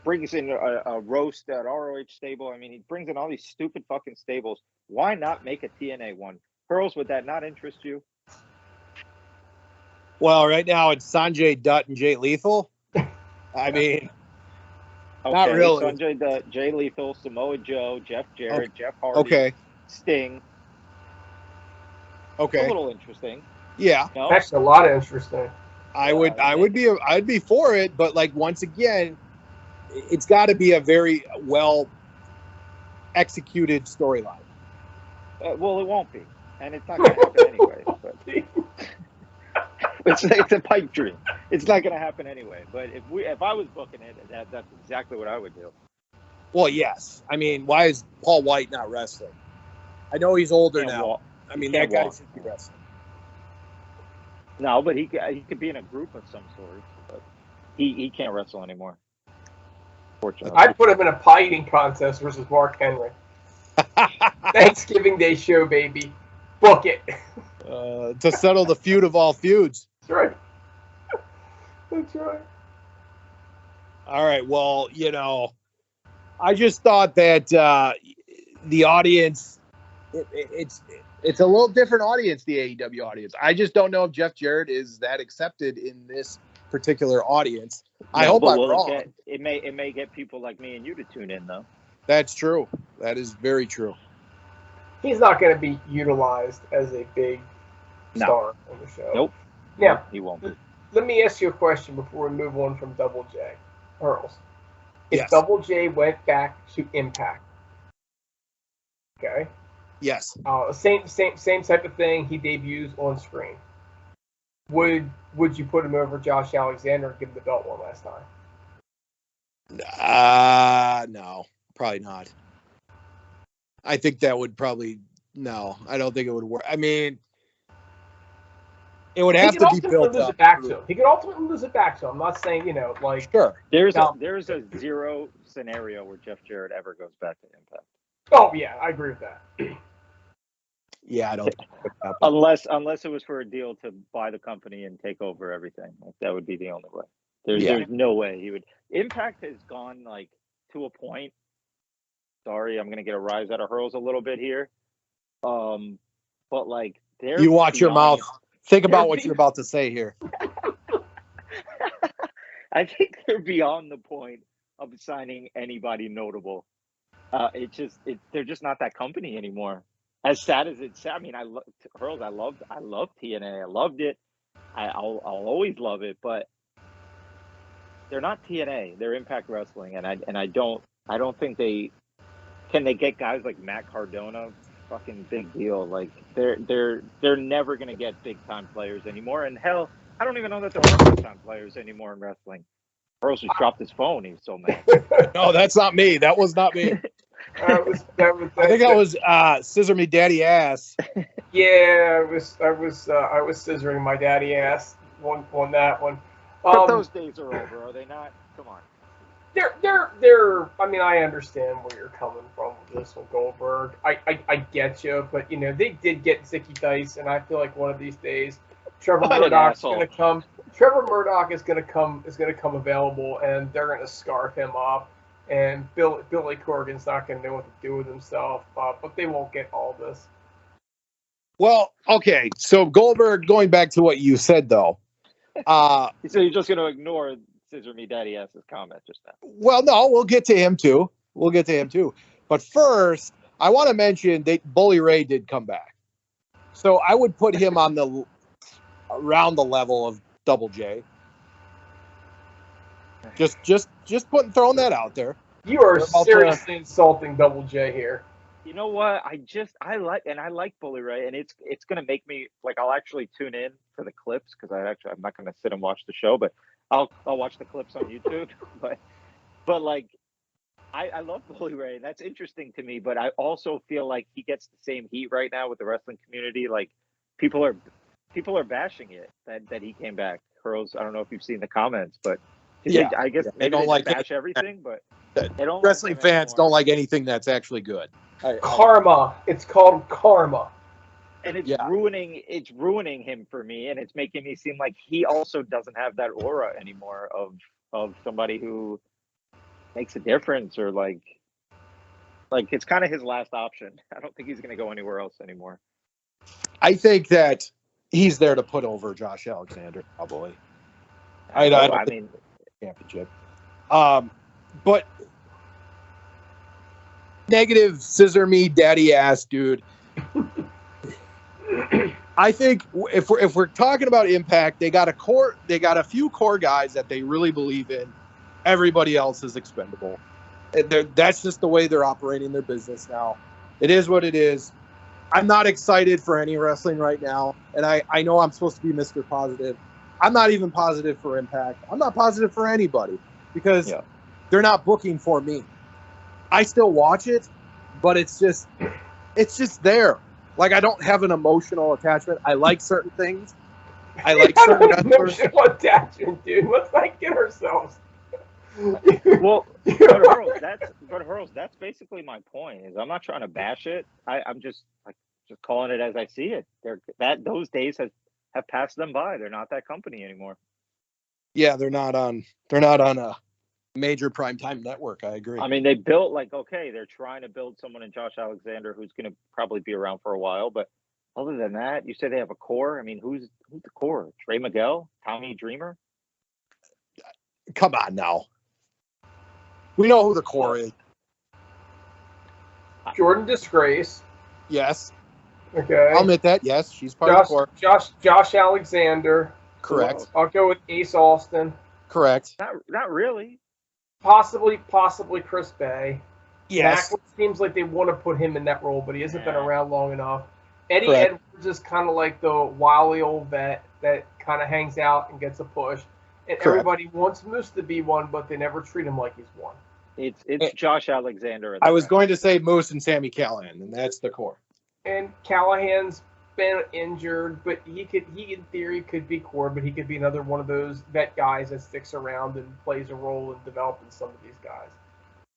brings in a roast at ROH stable. I mean, he brings in all these stupid fucking stables. Why not make a TNA one? Hurls, would that not interest you? Well, right now it's Sanjay Dutt and Jay Lethal. I mean, not really. Sanjay Dutt, Jay Lethal, Samoa Joe, Jeff Jarrett, Jeff Hardy, Sting. Okay. A little interesting. Yeah. No? That's a lot of interesting. I'd be for it, but once again, it's got to be a very well executed storyline. Well, it won't be, and it's not going to happen anyway. But it's a pipe dream. It's not going to happen anyway. But if I was booking it, that's exactly what I would do. Well, yes. I mean, why is Paul White not wrestling? I know he's older now. I mean, that guy should be wrestling. No, but he could be in a group of some sort. But he can't wrestle anymore. Fortunately, I'd put him in a pie eating contest versus Mark Henry. Thanksgiving Day show, baby. Book it. To settle the feud of all feuds. That's right. That's right. All right. Well, I just thought that the audience, it's a little different audience, the AEW audience. I just don't know if Jeff Jarrett is that accepted in this particular audience. I hope I'm wrong. It may get people like me and you to tune in, though. That's true. That is very true. He's not going to be utilized as a big star on the show. Nope. Now, he won't be. Let me ask you a question before we move on from Double J. Hurls. If Yes. Double J went back to Impact, okay? Yes. Same type of thing. He debuts on screen. Would you put him over Josh Alexander and give him the belt one last time? No, probably not. I think that would probably no. I don't think it would work. I mean, it would have to be built up. He could ultimately lose it back to him. I'm not saying sure. There's a zero scenario where Jeff Jarrett ever goes back to Impact. Oh yeah, I agree with that. Yeah, I don't think unless it was for a deal to buy the company and take over everything. That would be the only way. There's no way he would. Impact has gone to a point. Sorry, I'm going to get a rise out of Hurls a little bit here. But you watch your mouth. Think about what you're about to say here. I think they're beyond the point of signing anybody notable. They're just not that company anymore. as sad as it sounds, I mean, Hurls. I loved TNA. I loved it. I'll always love it. But they're not TNA. They're Impact Wrestling, and I don't think they get guys like Matt Cardona. Fucking big deal. Like they're never gonna get big time players anymore. And hell, I don't even know that there are big time players anymore in wrestling. Hurls just dropped his phone. He was so mad. No, that's not me. That was not me. I think that was Scissor Me Daddy Ass. Yeah, I was scissoring my daddy ass on that one. But those days are over, are they not? Come on. They're. I mean, I understand where you're coming from with this one, Goldberg. I get you, but they did get Zicky Dice, and I feel like one of these days, Trevor Murdoch's going to come. Trevor Murdoch is going to come available, and they're going to scarf him up. And Billy Corgan's not going to know what to do with himself, but they won't get all this. Well, okay. So Goldberg, going back to what you said, though. So you're just going to ignore Scissor Me Daddy Ass's comment just now? Well, no, we'll get to him too. But first, I want to mention that Bully Ray did come back. So I would put him on around the level of Double J. Just throwing that out there. You are seriously insulting Double J here. You know what? I like Bully Ray, and it's gonna make me like I'll actually tune in for the clips because I'm not gonna sit and watch the show, but I'll watch the clips on YouTube. but like I love Bully Ray. That's interesting to me, but I also feel like he gets the same heat right now with the wrestling community. Like people are bashing it that he came back. Hurls, I don't know if you've seen the comments, but yeah, I guess they don't like bash everything, but they don't. Wrestling fans don't like anything that's actually good. Karma. It's called karma. And it's ruining him for me, and it's making me seem like he also doesn't have that aura anymore of somebody who makes a difference, or like it's kind of his last option. I don't think he's going to go anywhere else anymore. I think that he's there to put over Josh Alexander, probably. I mean, championship. But negative Scissor Me Daddy Ass, dude. I think if we're talking about Impact, they got a few core guys that they really believe in. Everybody else is expendable. That's just the way they're operating their business now. It is what it is. I'm not excited for any wrestling right now, and I know I'm supposed to be Mr. Positive. I'm not even positive for Impact. I'm not positive for anybody because they're not booking for me. I still watch it, but it's just there. Like, I don't have an emotional attachment. I like certain things. I like certain emotional attachment, dude. Let's not get ourselves. Well, but Hurls, that's basically my point. Is I'm not trying to bash it. I'm just calling it as I see it. Those days have passed them by. They're not that company anymore. Yeah, they're not on a major primetime network. I agree. I mean, they built they're trying to build someone in Josh Alexander who's going to probably be around for a while. But other than that, you say they have a core. I mean, who's the core? Trey Miguel, Tommy Dreamer. Come on now. We know who the core is. Jordan Disgrace. Yes. Okay. I'll admit that. Yes, she's part of the core. Josh Alexander. Correct. I'll go with Ace Austin. Correct. Not really. Possibly Chris Bay. Yes. Mack seems like they want to put him in that role, but he hasn't been around long enough. Eddie Edwards is kind of like the wily old vet that kind of hangs out and gets a push. And everybody wants Moose to be one, but they never treat him like he's one. It's Josh Alexander. I was going to say Moose and Sami Callihan, and that's the core. And Callahan's been injured, but he in theory could be core, but he could be another one of those vet guys that sticks around and plays a role in developing some of these guys.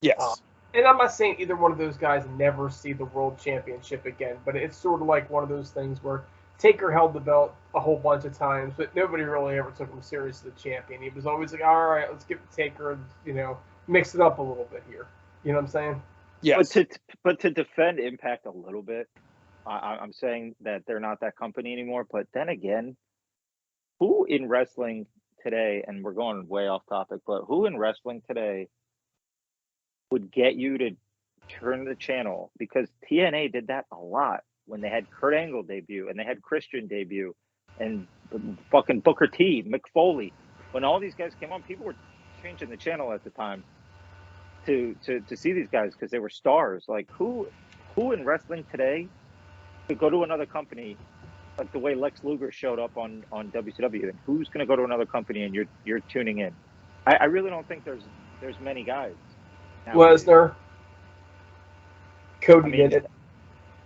Yes. And I'm not saying either one of those guys never see the world championship again, but it's sort of like one of those things where Taker held the belt a whole bunch of times, but nobody really ever took him serious as a champion. He was always like, all right, let's give it to Taker and, mix it up a little bit here. You know what I'm saying? Yes. But to defend Impact a little bit, I'm saying that they're not that company anymore. But then again, who in wrestling today, and we're going way off topic, but who in wrestling today would get you to turn the channel? Because TNA did that a lot when they had Kurt Angle debut and they had Christian debut and fucking Booker T, Mick Foley. When all these guys came on, people were changing the channel at the time to see these guys because they were stars. Like who in wrestling today could go to another company like the way Lex Luger showed up on WCW, and who's going to go to another company and you're tuning in? I really don't think there's many guys. Lesnar. Cody did it.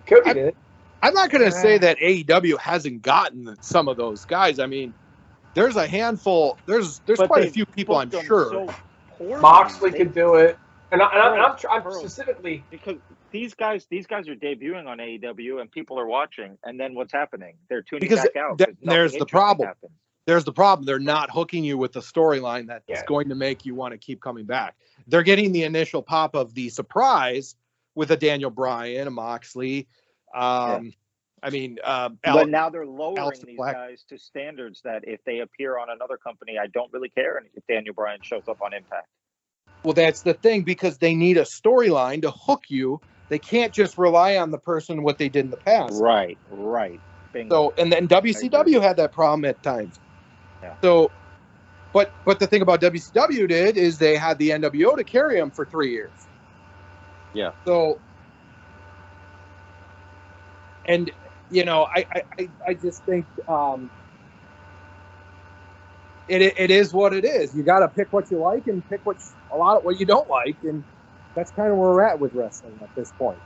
Cody did it. I'm not going to say that AEW hasn't gotten some of those guys. I mean, there's a handful. There's quite a few people, I'm sure. So Moxley could do it, and I'm specifically because these guys are debuting on AEW and people are watching, and then what's happening? They're tuning back out. There's the problem. There's the problem. They're not hooking you with the storyline that's going to make you want to keep coming back. They're getting the initial pop of the surprise with a Daniel Bryan, a Moxley. I mean, but now they're lowering these guys to standards that if they appear on another company, I don't really care if Daniel Bryan shows up on Impact. Well, that's the thing, because they need a storyline to hook you. They can't just rely on the person, what they did in the past. Right. Bingo. So, and then WCW had that problem at times. Yeah. So, but the thing about WCW did is they had the NWO to carry them for 3 years. Yeah. So, and you know, I just think it is what it is. You got to pick what you like and pick what you don't like, and that's kind of where we're at with wrestling at this point.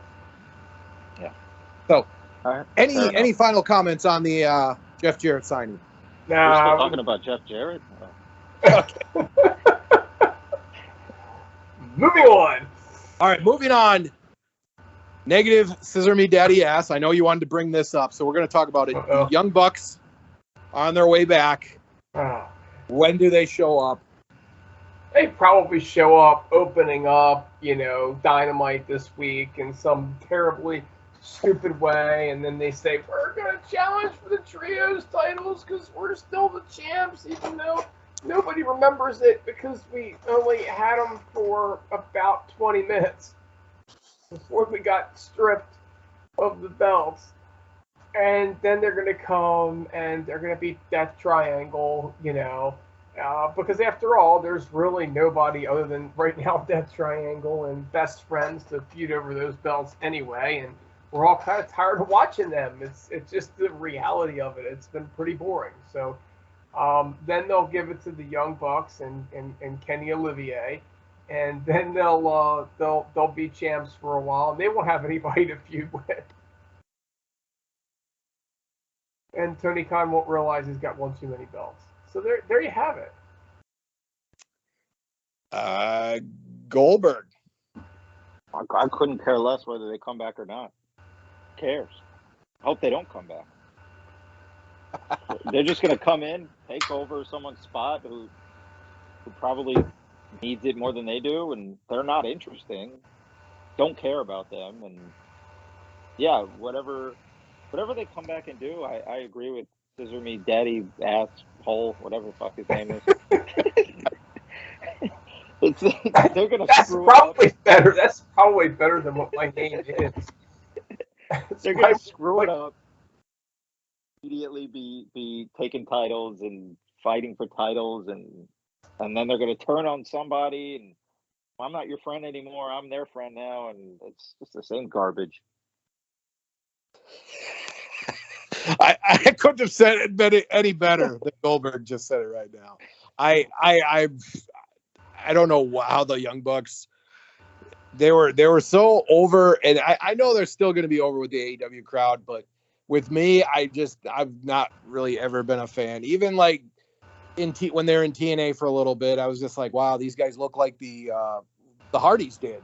Yeah. So, any final comments on the Jeff Jarrett signing? We're still talking about Jeff Jarrett. Okay. Moving on. All right, moving on. Negative Scissor Me Daddy Ass. I know you wanted to bring this up, so we're going to talk about it. The Young Bucks on their way back. When do they show up? They probably show up opening up, Dynamite this week in some terribly stupid way, and then they say, we're going to challenge for the trios titles because we're still the champs, even though nobody remembers it because we only had them for about 20 minutes before we got stripped of the belts. And then they're going to come and they're going to beat Death Triangle, because after all, there's really nobody other than right now Death Triangle and Best Friends to feud over those belts anyway. And we're all kind of tired of watching them. It's just the reality of it. It's been pretty boring. So then they'll give it to the Young Bucks and Kenny Olivier. And then they'll be champs for a while, and they won't have anybody to feud with. And Tony Khan won't realize he's got one too many belts. So there you have it. Goldberg. I couldn't care less whether they come back or not. Who cares? I hope they don't come back. They're just going to come in, take over someone's spot who probably needs it more than they do, and they're not interesting. Don't care about them, and yeah, whatever they come back and do, I agree with Scissor Me Daddy Ass Hole, whatever the fuck his name is. They're gonna screw probably up. Better. That's probably better than what my name is. They're gonna screw it up. Immediately be taking titles and fighting for titles, and then they're gonna turn on somebody, and I'm not your friend anymore. I'm their friend now, and it's just the same garbage. I couldn't have said it any better than Goldberg just said it right now. I don't know how the Young Bucks, they were so over, and I know they're still going to be over with the AEW crowd, but with me, I've not really ever been a fan. Even like when they're in TNA for a little bit, I was just like, wow, these guys look like the Hardys did.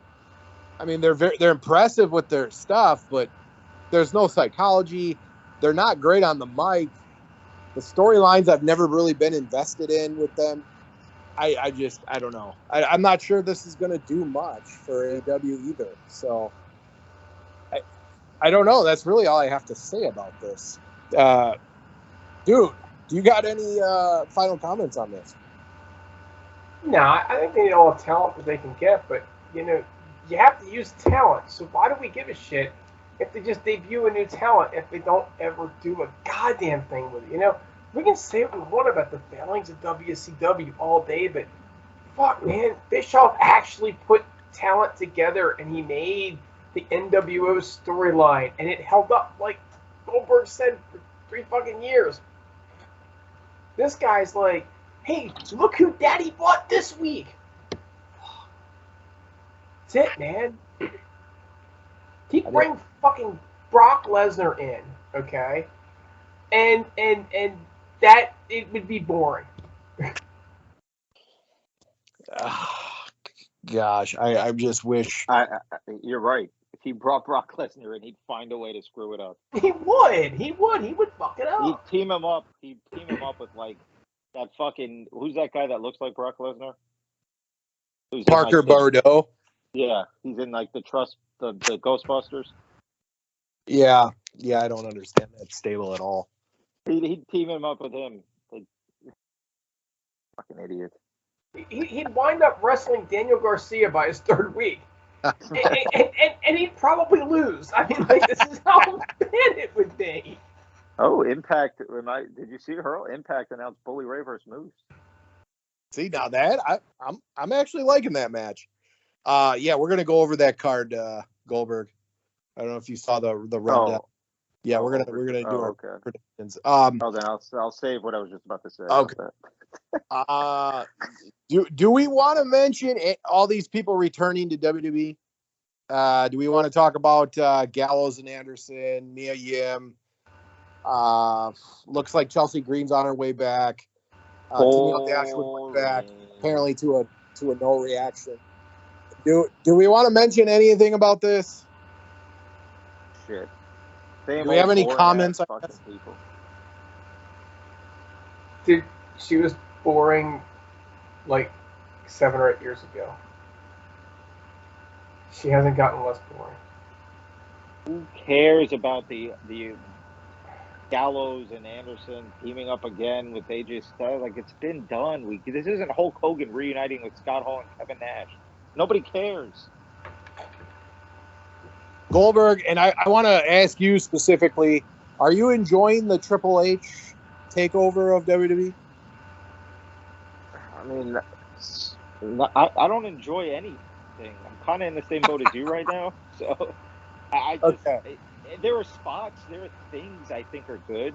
I mean, they're impressive with their stuff, but there's no psychology. They're not great on the mic. The storylines I've never really been invested in with them. I don't know. I'm not sure this is going to do much for AEW either. So I don't know. That's really all I have to say about this. Dude, do you got any final comments on this? No, I think they need all the talent that they can get, but you have to use talent. So why do we give a shit if they just debut a new talent, if they don't ever do a goddamn thing with it. You know, we can say what we want about the failings of WCW all day, but fuck, man, Bischoff actually put talent together, and he made the NWO storyline, and it held up, like Goldberg said, for 3 fucking years. This guy's like, hey, look who Daddy bought this week. That's it, man. He bring fucking Brock Lesnar in, okay? And that, it would be boring. Gosh, I just wish. You're right. If he brought Brock Lesnar in, he'd find a way to screw it up. He would fuck it up. He'd team him up with like that fucking, who's that guy that looks like Brock Lesnar? Parker Bordeaux. Yeah, he's in like the Ghostbusters. Yeah, I don't understand that stable at all. He'd team him up with him. Like, fucking idiot. He'd wind up wrestling Daniel Garcia by his 3rd week. and he'd probably lose. I mean, like, this is how bad it would be. Oh, Impact! Did you see Hurl? Impact announced Bully Ray versus Moose. See, now that I'm actually liking that match. Yeah, we're gonna go over that card, Goldberg. I don't know if you saw the rundown. Oh. Yeah, we're gonna do our predictions. Then I'll save what I was just about to say. Okay. Do we want to mention all these people returning to WWE? Do we want to talk about Gallows and Anderson, Mia Yim? Looks like Chelsea Green's on her way back. Tennille Dashwood went back, apparently to a no reaction. Do we want to mention anything about this? Shit. Do we have any comments? People. Dude, she was boring like 7 or 8 years ago. She hasn't gotten less boring. Who cares about the Gallows and Anderson teaming up again with AJ Styles? Like, it's been done. This isn't Hulk Hogan reuniting with Scott Hall and Kevin Nash. Nobody cares. Goldberg, and I want to ask you specifically, are you enjoying the Triple H takeover of WWE? I mean, I don't enjoy anything. I'm kind of in the same boat as you right now. So I just, there are spots, there are things I think are good.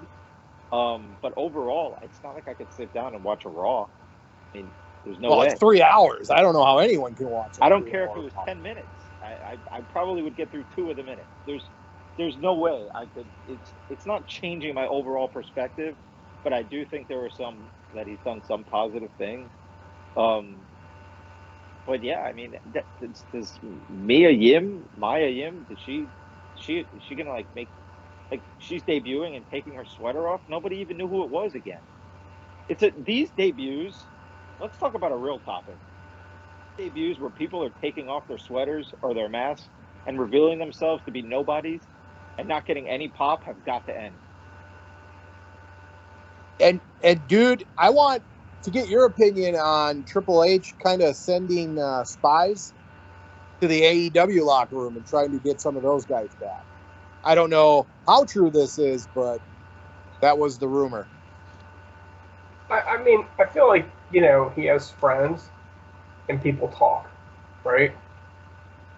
But overall, it's not like I could sit down and watch a Raw. I mean, there's no way. It's 3 hours. I don't know how anyone can watch it. I don't care if it was 10 minutes. I probably would get through 2 of the minutes. There's no way I could. It's not changing my overall perspective, but I do think there were some that he's done some positive things. But yeah, I mean, does Maya Yim? Is she gonna like make, like, she's debuting and taking her sweater off? Nobody even knew who it was again. These debuts. Let's talk about a real topic. Debuts where people are taking off their sweaters or their masks and revealing themselves to be nobodies and not getting any pop have got to end. And dude, I want to get your opinion on Triple H kind of sending spies to the AEW locker room and trying to get some of those guys back. I don't know how true this is, but that was the rumor. I mean, I feel like, you know, he has friends and people talk, right?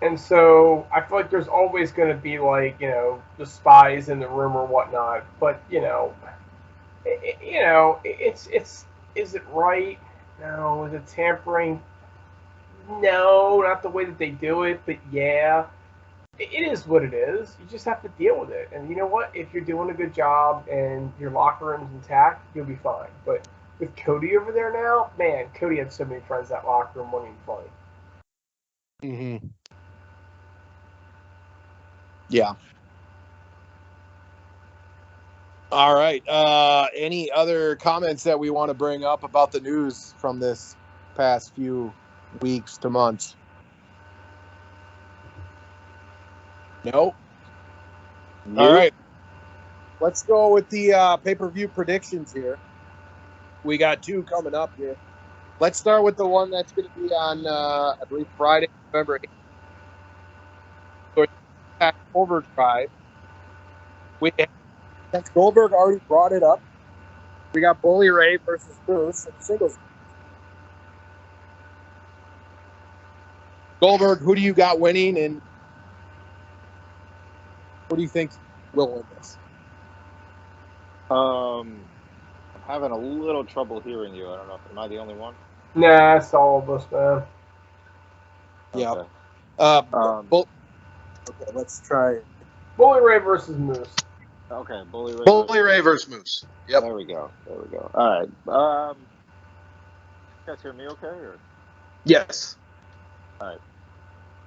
And so I feel like there's always going to be, like, you know, the spies in the room or whatnot. But, you know, it's is it right? No. Is it tampering? No, not the way that they do it. But yeah, it is what it is. You just have to deal with it. And you know what? If you're doing a good job and your locker room's intact, you'll be fine. But with Cody over there now, man, Cody had so many friends that locker room wasn't even funny. Mm-hmm. Yeah. All right. Any other comments that we want to bring up about the news from this past few weeks to months? Nope. All right. Let's go with the pay-per-view predictions here. We got 2 coming up here. Let's start with the one that's going to be on, I believe, Friday, November 8th. Impact Overdrive. Since Goldberg already brought it up, we got Bully Ray versus Moose in singles. Goldberg, who do you got winning, and who do you think will win this? I'm having a little trouble hearing you. I don't know. Am I the only one? Nah, it's all of us, man. Yeah. Okay. Okay, let's try it. Bully Ray versus Moose. Okay, Bully Ray. Bully Ray versus Moose. Yep. There we go. All right. You guys hear me okay? Or? Yes. All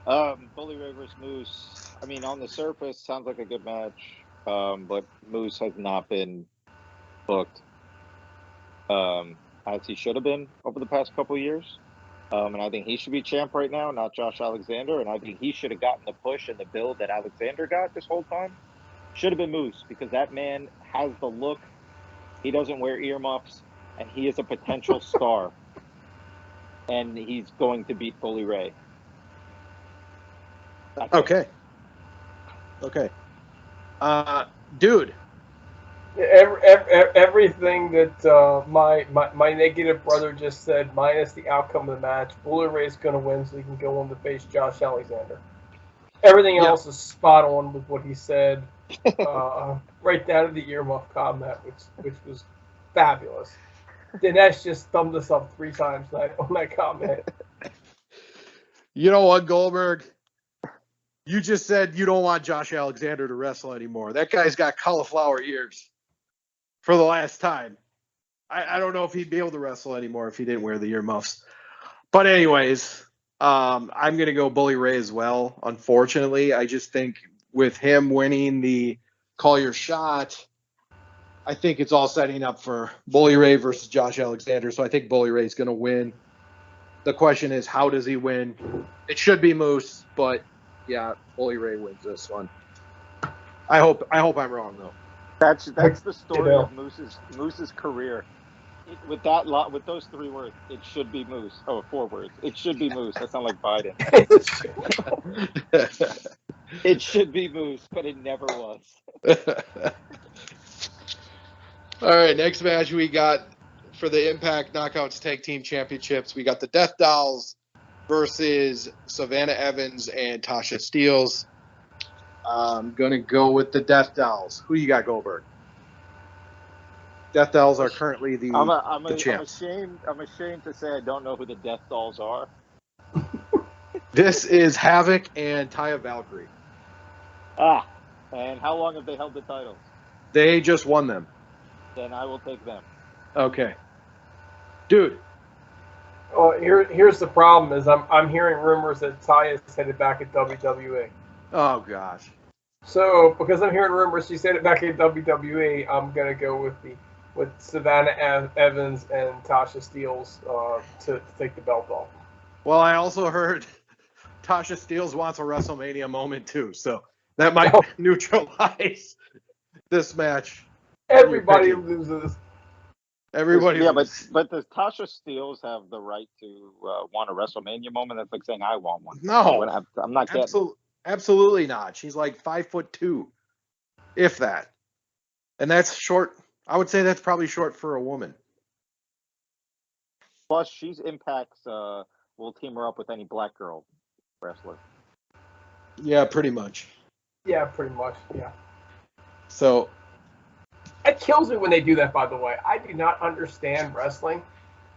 right. Bully Ray versus Moose. I mean, on the surface, sounds like a good match, but Moose has not been booked as he should have been over the past couple of years. And I think he should be champ right now, not Josh Alexander. And I think he should have gotten the push and the build that Alexander got this whole time. Should have been Moose, because that man has the look. He doesn't wear earmuffs, and he is a potential star. And he's going to beat Bully Ray. That's Okay. Okay. Dude. Everything that my negative brother just said, minus the outcome of the match, Bully Ray's going to win, so he can go on to face Josh Alexander. Everything else is spot on with what he said, right down to the earmuff comment, which was fabulous. Dinesh just thumbed us up 3 times on that comment. You know what, Goldberg? You just said you don't want Josh Alexander to wrestle anymore. That guy's got cauliflower ears for the last time. I don't know if he'd be able to wrestle anymore if he didn't wear the earmuffs. But anyways, I'm going to go Bully Ray as well, unfortunately. I just think with him winning the Call Your Shot, I think it's all setting up for Bully Ray versus Josh Alexander. So I think Bully Ray's going to win. The question is, how does he win? It should be Moose, but yeah, Bully Ray wins this one. I hope I'm wrong though. That's the story of Moose's career. With those 3 words, it should be Moose. Oh, 4 words. It should be Moose. That sounds like Biden. It should be Moose, but it never was. All right, next match we got for the Impact Knockouts Tag Team Championships. We got the Death Dolls versus Savannah Evans and Tasha Steelz. I'm going to go with the Death Dolls. Who you got, Goldberg? Death Dolls are currently the champs. I'm ashamed to say I don't know who the Death Dolls are. This is Havoc and Taya Valkyrie. And how long have they held the titles? They just won them. Then I will take them. Okay. Dude. Well, here's the problem is I'm hearing rumors that Taya is headed back at WWE. Oh, gosh. So, because I'm hearing rumors she's headed back at WWE, I'm going to go with Savannah Evans and Tasha Steelz to take the belt off. Well, I also heard Tasha Steelz wants a WrestleMania moment, too. So that might neutralize this match. Everybody loses. Everybody loses. But does Tasha Steelz have the right to want a WrestleMania moment? That's like saying I want one. No. I'm not getting Absolutely not. She's like 5'2", if that. And that's short. I would say that's probably short for a woman. Plus, she's Impact's. We'll team her up with any black girl wrestler. Yeah, pretty much. Yeah, pretty much. Yeah. So. It kills me when they do that, by the way. I do not understand wrestling.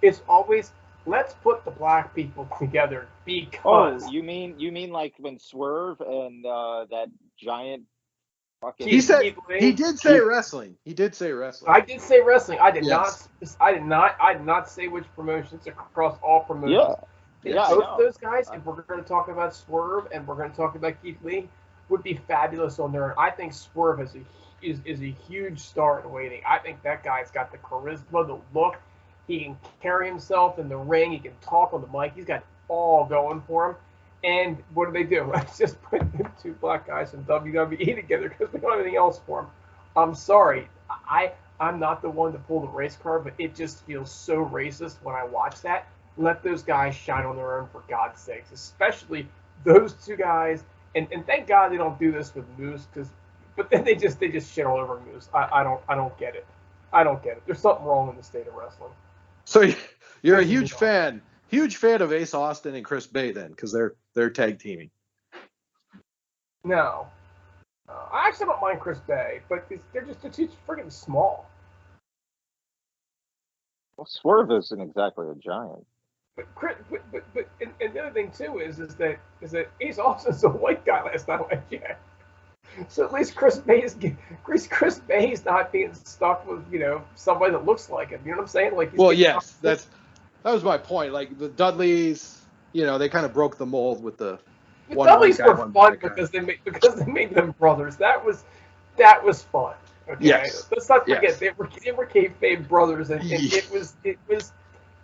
It's always, let's put the black people together because... Oh, you mean like when Swerve and that giant fucking... He did say wrestling. I did say wrestling. I did not say which promotions, across all promotions. Yeah. Both those guys, if we're going to talk about Swerve and we're going to talk about Keith Lee, would be fabulous on their own. I think Swerve is a huge star in waiting. I think that guy's got the charisma, the look. He can carry himself in the ring. He can talk on the mic. He's got all going for him. And what do? Let's just put the 2 black guys from WWE together because we don't have anything else for them. I'm sorry. I'm not the one to pull the race card, but it just feels so racist when I watch that. Let those guys shine on their own, for God's sakes, especially those 2 guys And thank God they don't do this with Moose, but then they just shit all over Moose. I don't get it. I don't get it. There's something wrong in the state of wrestling. So you're a huge fan of Ace Austin and Chris Bay then, because they're tag teaming. No, I actually don't mind Chris Bay, but they're too freaking small. Well, Swerve isn't exactly a giant. But and the other thing too is that Ace Austin's a white guy last time I checked. So at least Chris Bay's not being stuck with somebody that looks like him. You know what I'm saying? Like, well, yes, that was my point. Like the Dudleys, they kind of broke the mold with the Dudleys were fun because they made them brothers. That was fun. Okay, yes. Let's not forget they were kayfabe brothers, and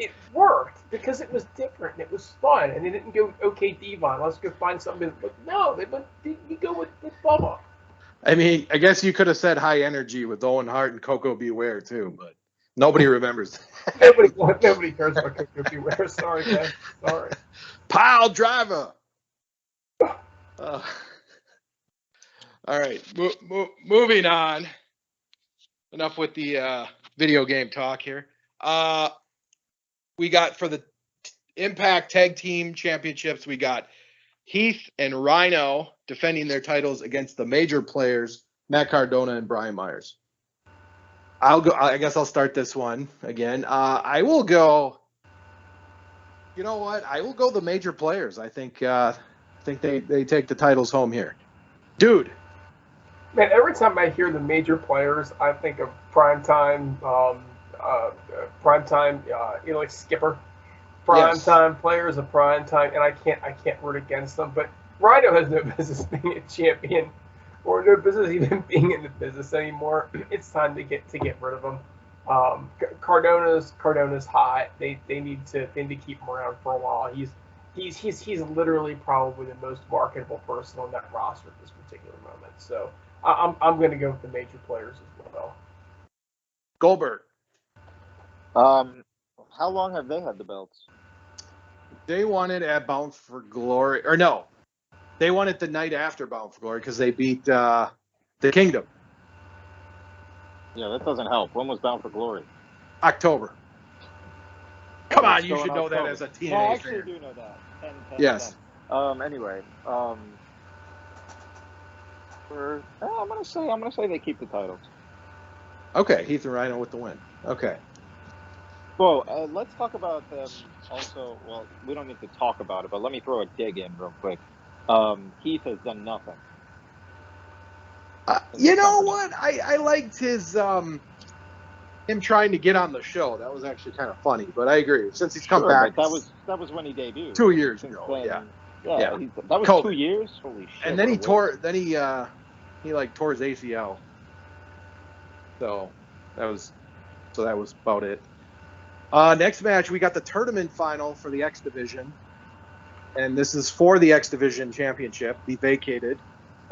it worked because it was different and it was fun, and they didn't go okay Devon, let's go find somebody. No, you go with Bubba. I mean, I guess you could have said high energy with Owen Hart and Coco Beware too, but nobody remembers. Nobody cares about Coco Beware. Sorry, guys. Sorry. Pile driver. All right, moving on. Enough with the video game talk here. We got for the Impact Tag Team Championships, we got Heath and Rhino defending their titles against the major players, Matt Cardona and Brian Myers. I guess I'll start this one again. I will go. You know what? I will go the major players. I think they take the titles home here. Dude. Man, every time I hear the major players, I think of Primetime, like Skipper. Primetime players of Primetime, and I can't root against them. But Rhino has no business being a champion, or no business even being in the business anymore. It's time to get rid of him. Cardona's hot. They need to keep him around for a while. He's literally probably the most marketable person on that roster at this particular moment. So I'm going to go with the major players as well. Goldberg. How long have they had the belts? They won it at Bound for Glory, or no, they won it the night after Bound for Glory because they beat the Kingdom. Yeah, that doesn't help. When was Bound for Glory? October. Come on, you should know that as a TNA fan. I actually do know that. 10, yes. 10. Anyway, I'm gonna say they keep the titles. Okay, Heath and Rhino with the win. Okay. Well, let's talk about them also. Well, we don't need to talk about it, but let me throw a dig in real quick. Heath has done nothing. You know what? I liked his him trying to get on the show. That was actually kind of funny. But I agree. Since he's come back, that was when he debuted. 2 years ago. Then, yeah. That was COVID. 2 years. Holy shit! And then he tore. Then he tore his ACL. So that was about it. Next match, we got the tournament final for the X Division. And this is for the X Division Championship, the vacated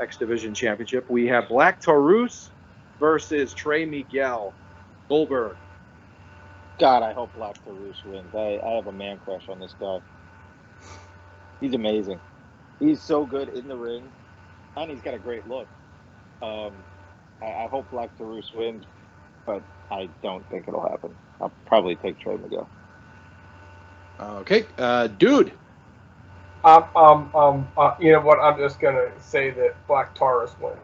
X Division Championship. We have Black Taurus versus Trey Miguel. Goldberg. God, I hope Black Taurus wins. I have a man crush on this guy. He's amazing. He's so good in the ring, and he's got a great look. I hope Black Taurus wins, but I don't think it'll happen. I'll probably take Trey Miguel. Okay, dude. You know what? I'm just gonna say that Black Taurus wins,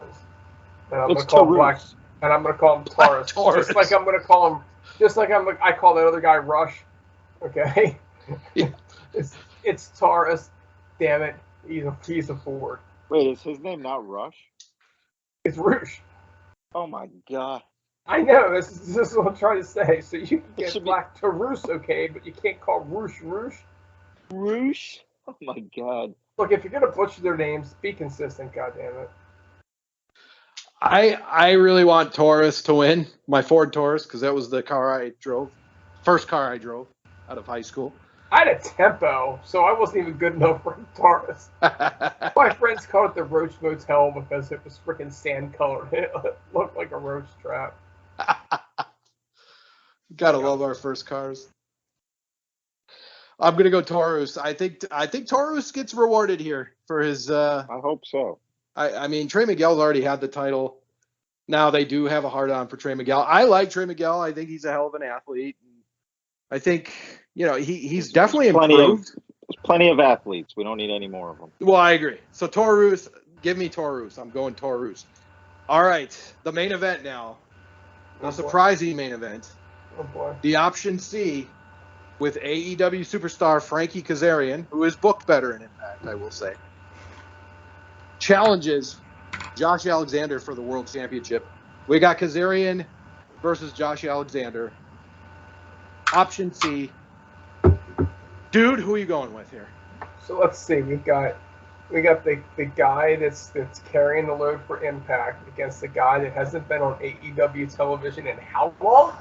and I'm gonna call him Taurus, just like I'm gonna call him, I call that other guy Rush. Okay, it's Taurus. Damn it, he's a forward. Wait, is his name not Rush? It's Roosh. Oh my god. I know, this is what I'm trying to say. So you can get Black Taurus, okay, but you can't call Roosh Roosh. Roosh? Oh my god. Look, if you're gonna butcher their names, be consistent, goddammit. I really want Taurus to win, my Ford Taurus, because that was the car I drove. First car I drove out of high school. I had a Tempo, so I wasn't even good enough for Taurus. My friends called it the Roach Motel because it was freaking sand colored. It looked like a roach trap. Gotta love our first cars. I'm gonna go Taurus. I think Taurus gets rewarded here for his. I hope so. I mean, Trey Miguel's already had the title. Now they do have a hard on for Trey Miguel. I like Trey Miguel. I think he's a hell of an athlete. I think he's definitely improved. There's plenty of athletes. We don't need any more of them. Well, I agree. So Taurus, give me Taurus. I'm going Taurus. All right, the main event now. The surprising main event. Oh boy. The option C with AEW superstar Frankie Kazarian, who is booked better in Impact, I will say, challenges Josh Alexander for the World Championship. We got Kazarian versus Josh Alexander. Option C. Dude, who are you going with here? So let's see. We got the guy that's carrying the load for Impact against the guy that hasn't been on AEW television in how long?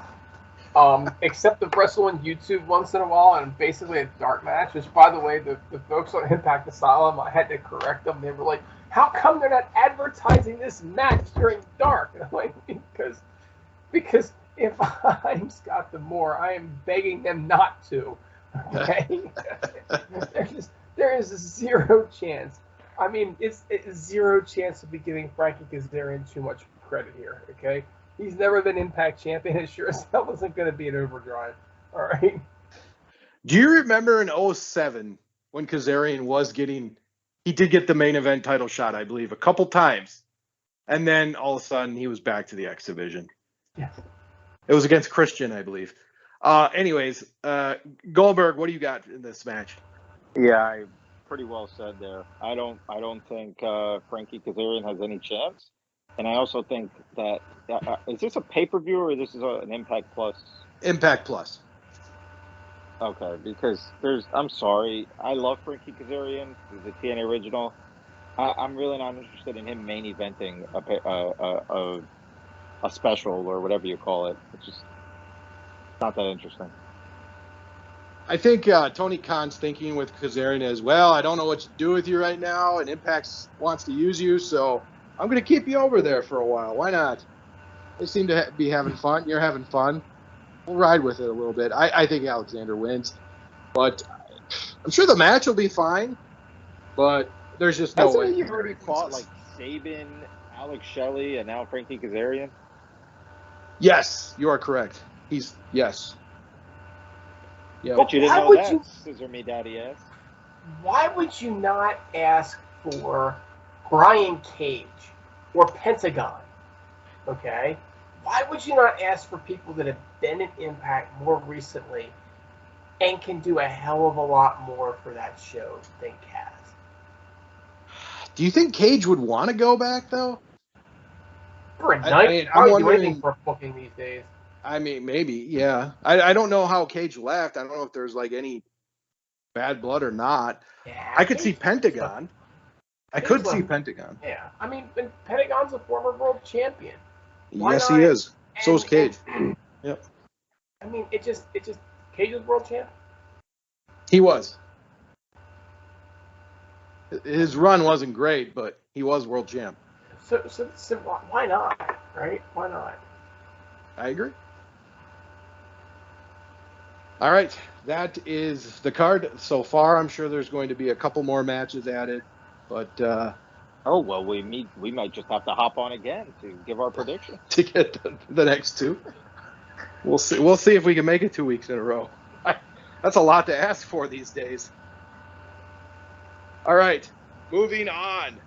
Except to wrestle on YouTube once in a while and basically a dark match. Which, by the way, the folks on Impact Asylum, I had to correct them. They were like, "How come they're not advertising this match during dark?" And I'm like, because if I'm Scott D'Amore, I am begging them not to. Okay, there is zero chance. I mean, it's zero chance of me giving Frankie Kazarian too much credit here. Okay, he's never been Impact champion. It sure as hell isn't going to be an overdrive. All right. Do you remember in 2007 when Kazarian was he did get the main event title shot, I believe, a couple times, and then all of a sudden he was back to the X division. Yes. It was against Christian, I believe. Anyways, Goldberg, what do you got in this match? Yeah, I pretty well said there. I don't think Frankie Kazarian has any chance, and I also think that is this a pay-per-view or this is an Impact Plus? Impact Plus. Okay, because I'm sorry, I love Frankie Kazarian. He's a TNA original. I'm really not interested in him main eventing a special or whatever you call it. It's just not that interesting. I think Tony Khan's thinking with Kazarian as well. I don't know what to do with you right now, and Impact wants to use you, so I'm going to keep you over there for a while. Why not? They seem to be having fun. You're having fun. We'll ride with it a little bit. I think Alexander wins, but I'm sure the match will be fine, but there's just no way. You've already fought like Sabin, Alex Shelley, and now Frankie Kazarian? Yes, you are correct. Yes. Yeah. But you didn't know that, Scissor Me Daddy ass. Why would you not ask for Brian Cage or Pentagon? Okay? Why would you not ask for people that have been in Impact more recently and can do a hell of a lot more for that show than Kaz? Do you think Cage would want to go back, though? For a night? I would do anything for a booking these days. I mean, maybe, yeah. I don't know how Cage left. I don't know if there's like any bad blood or not. Yeah, I could see Pentagon. I could see Pentagon. Yeah, I mean, Pentagon's a former world champion. Yes, he is. So is Cage. Yep. I mean, it just Cage was world champ. He was. His run wasn't great, but he was world champ. So why not? Right? Why not? I agree. All right, that is the card so far. I'm sure there's going to be a couple more matches added, but oh well, we might just have to hop on again to give our prediction to get the next two. We'll see. We'll see if we can make it 2 weeks in a row. That's a lot to ask for these days. All right, moving on.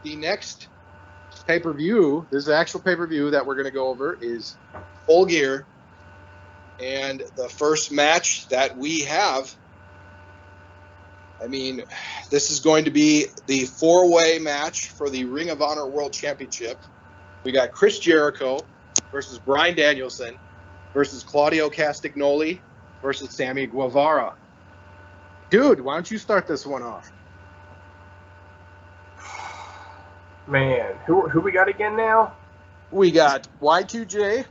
The next pay-per-view, this is the actual pay-per-view that we're going to go over, is Full Gear. And the first match that we have, I mean, this is going to be the four-way match for the Ring of Honor World Championship. We got Chris Jericho versus Bryan Danielson versus Claudio Castagnoli versus Sammy Guevara. Dude, why don't you start this one off? Man, who we got again now? We got Y2J,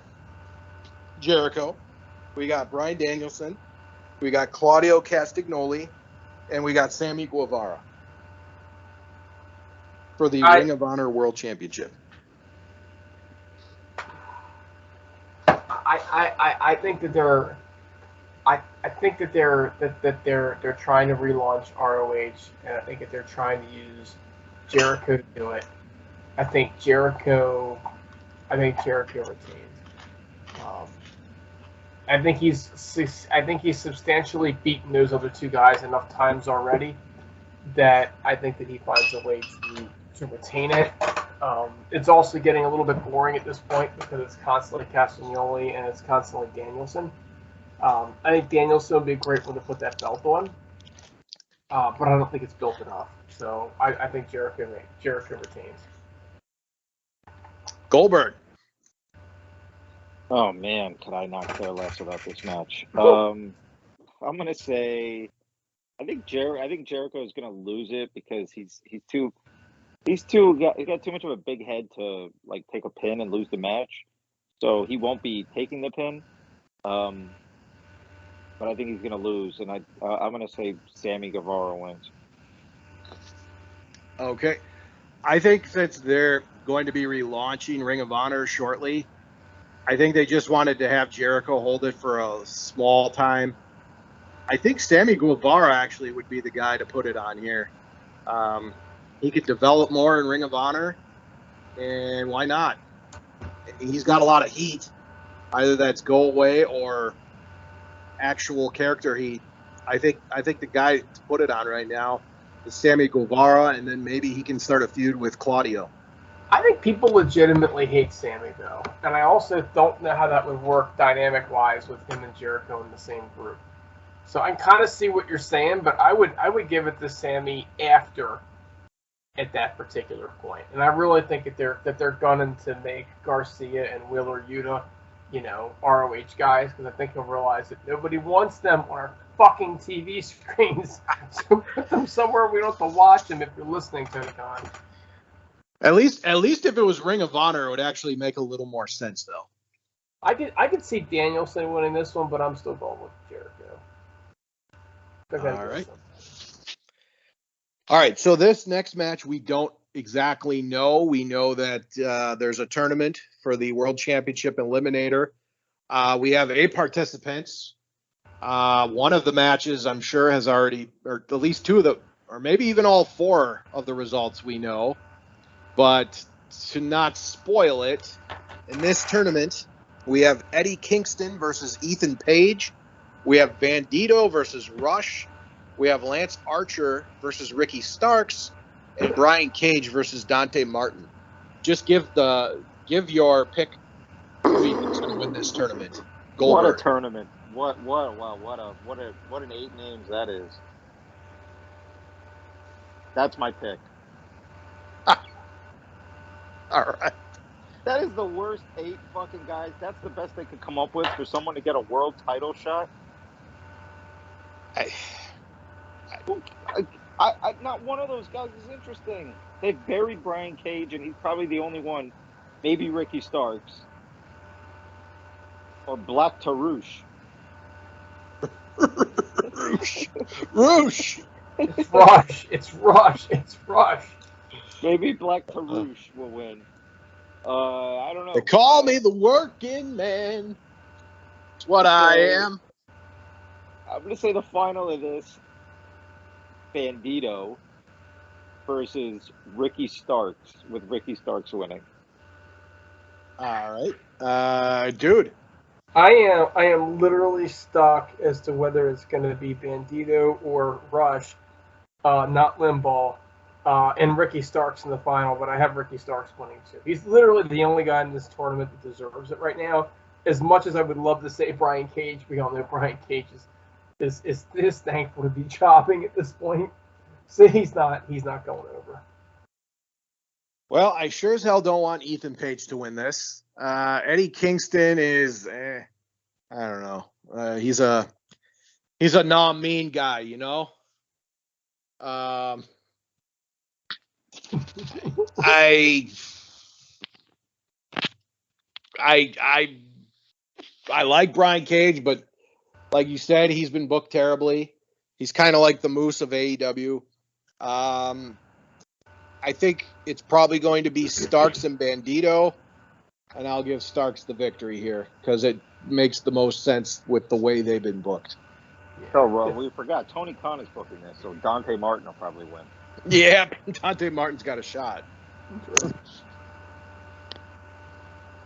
Jericho. We got Bryan Danielson. We got Claudio Castagnoli. And we got Sammy Guevara for the Ring of Honor World Championship. I think that I think that they're trying to relaunch ROH, and I think that they're trying to use Jericho to do it. I think Jericho retains. I think he's substantially beaten those other two guys enough times already that I think that he finds a way to retain it. It's also getting a little bit boring at this point because it's constantly Castagnoli and it's constantly Danielson. I think Danielson would be a great one to put that belt on, but I don't think it's built enough. So I think Jericho retains. Goldberg. Oh man, could I not care less about this match? I'm gonna say, I think Jericho is gonna lose it because he got too much of a big head to like take a pin and lose the match, so he won't be taking the pin. But I think he's gonna lose, and I'm gonna say Sammy Guevara wins. Okay. I think since they're going to be relaunching Ring of Honor shortly, I think they just wanted to have Jericho hold it for a small time. I think Sammy Guevara actually would be the guy to put it on here. He could develop more in Ring of Honor, and why not? He's got a lot of heat. Either that's go away or actual character heat. I think the guy to put it on right now is Sammy Guevara, and then maybe he can start a feud with Claudio. I think people legitimately hate Sammy, though. And I also don't know how that would work dynamic-wise with him and Jericho in the same group. So I kind of see what you're saying, but I would give it to Sammy after at that particular point. And I really think that they're gunning to make Garcia and Wheeler Yuta, ROH guys, because I think they'll realize that nobody wants them on our fucking TV screens. So put them somewhere we don't have to watch them if you're listening to the con. At least if it was Ring of Honor, it would actually make a little more sense, though. I could see Danielson winning this one, but I'm still going with Jericho. All right, so this next match we don't exactly know. We know that there's a tournament for the World Championship Eliminator. We have 8 participants. One of the matches, I'm sure, has already, or at least 2 of the, or maybe even all 4 of the results we know. But to not spoil it, in this tournament, we have Eddie Kingston versus Ethan Page. We have Bandito versus Rush. We have Lance Archer versus Ricky Starks, and Brian Cage versus Dante Martin. Just give your pick who you think's going to win this tournament. Goldberg. What a tournament! What an 8 names that is. That's my pick. All right. That is the worst 8 fucking guys. That's the best they could come up with for someone to get a world title shot. Not one of those guys is interesting. They've buried Brian Cage, and he's probably the only one. Maybe Ricky Starks. Or Black Tarouche. Roosh. It's Rush. Maybe Black Tarouche will win. I don't know. They call me the working man. It's what I am. I'm going to say the final of this, Bandito versus Ricky Starks, with Ricky Starks winning. All right. Dude. I am literally stuck as to whether it's going to be Bandito or Rush, not Limbaugh, and Ricky Starks in the final, but I have Ricky Starks winning too. He's literally the only guy in this tournament that deserves it right now. As much as I would love to say Brian Cage, we all know Brian Cage is thankful to be chopping at this point. So he's not going over. Well, I sure as hell don't want Ethan Page to win this. Eddie Kingston is, I don't know. He's a non-mean guy, you know. I like Brian Cage, but like you said, he's been booked terribly. He's kind of like the Moose of AEW. I think it's probably going to be Starks and Bandito, and I'll give Starks the victory here because makes the most sense with the way they've been booked. So, we forgot Tony Khan is booking this, so Dante Martin will probably win. Yeah, Dante Martin's got a shot.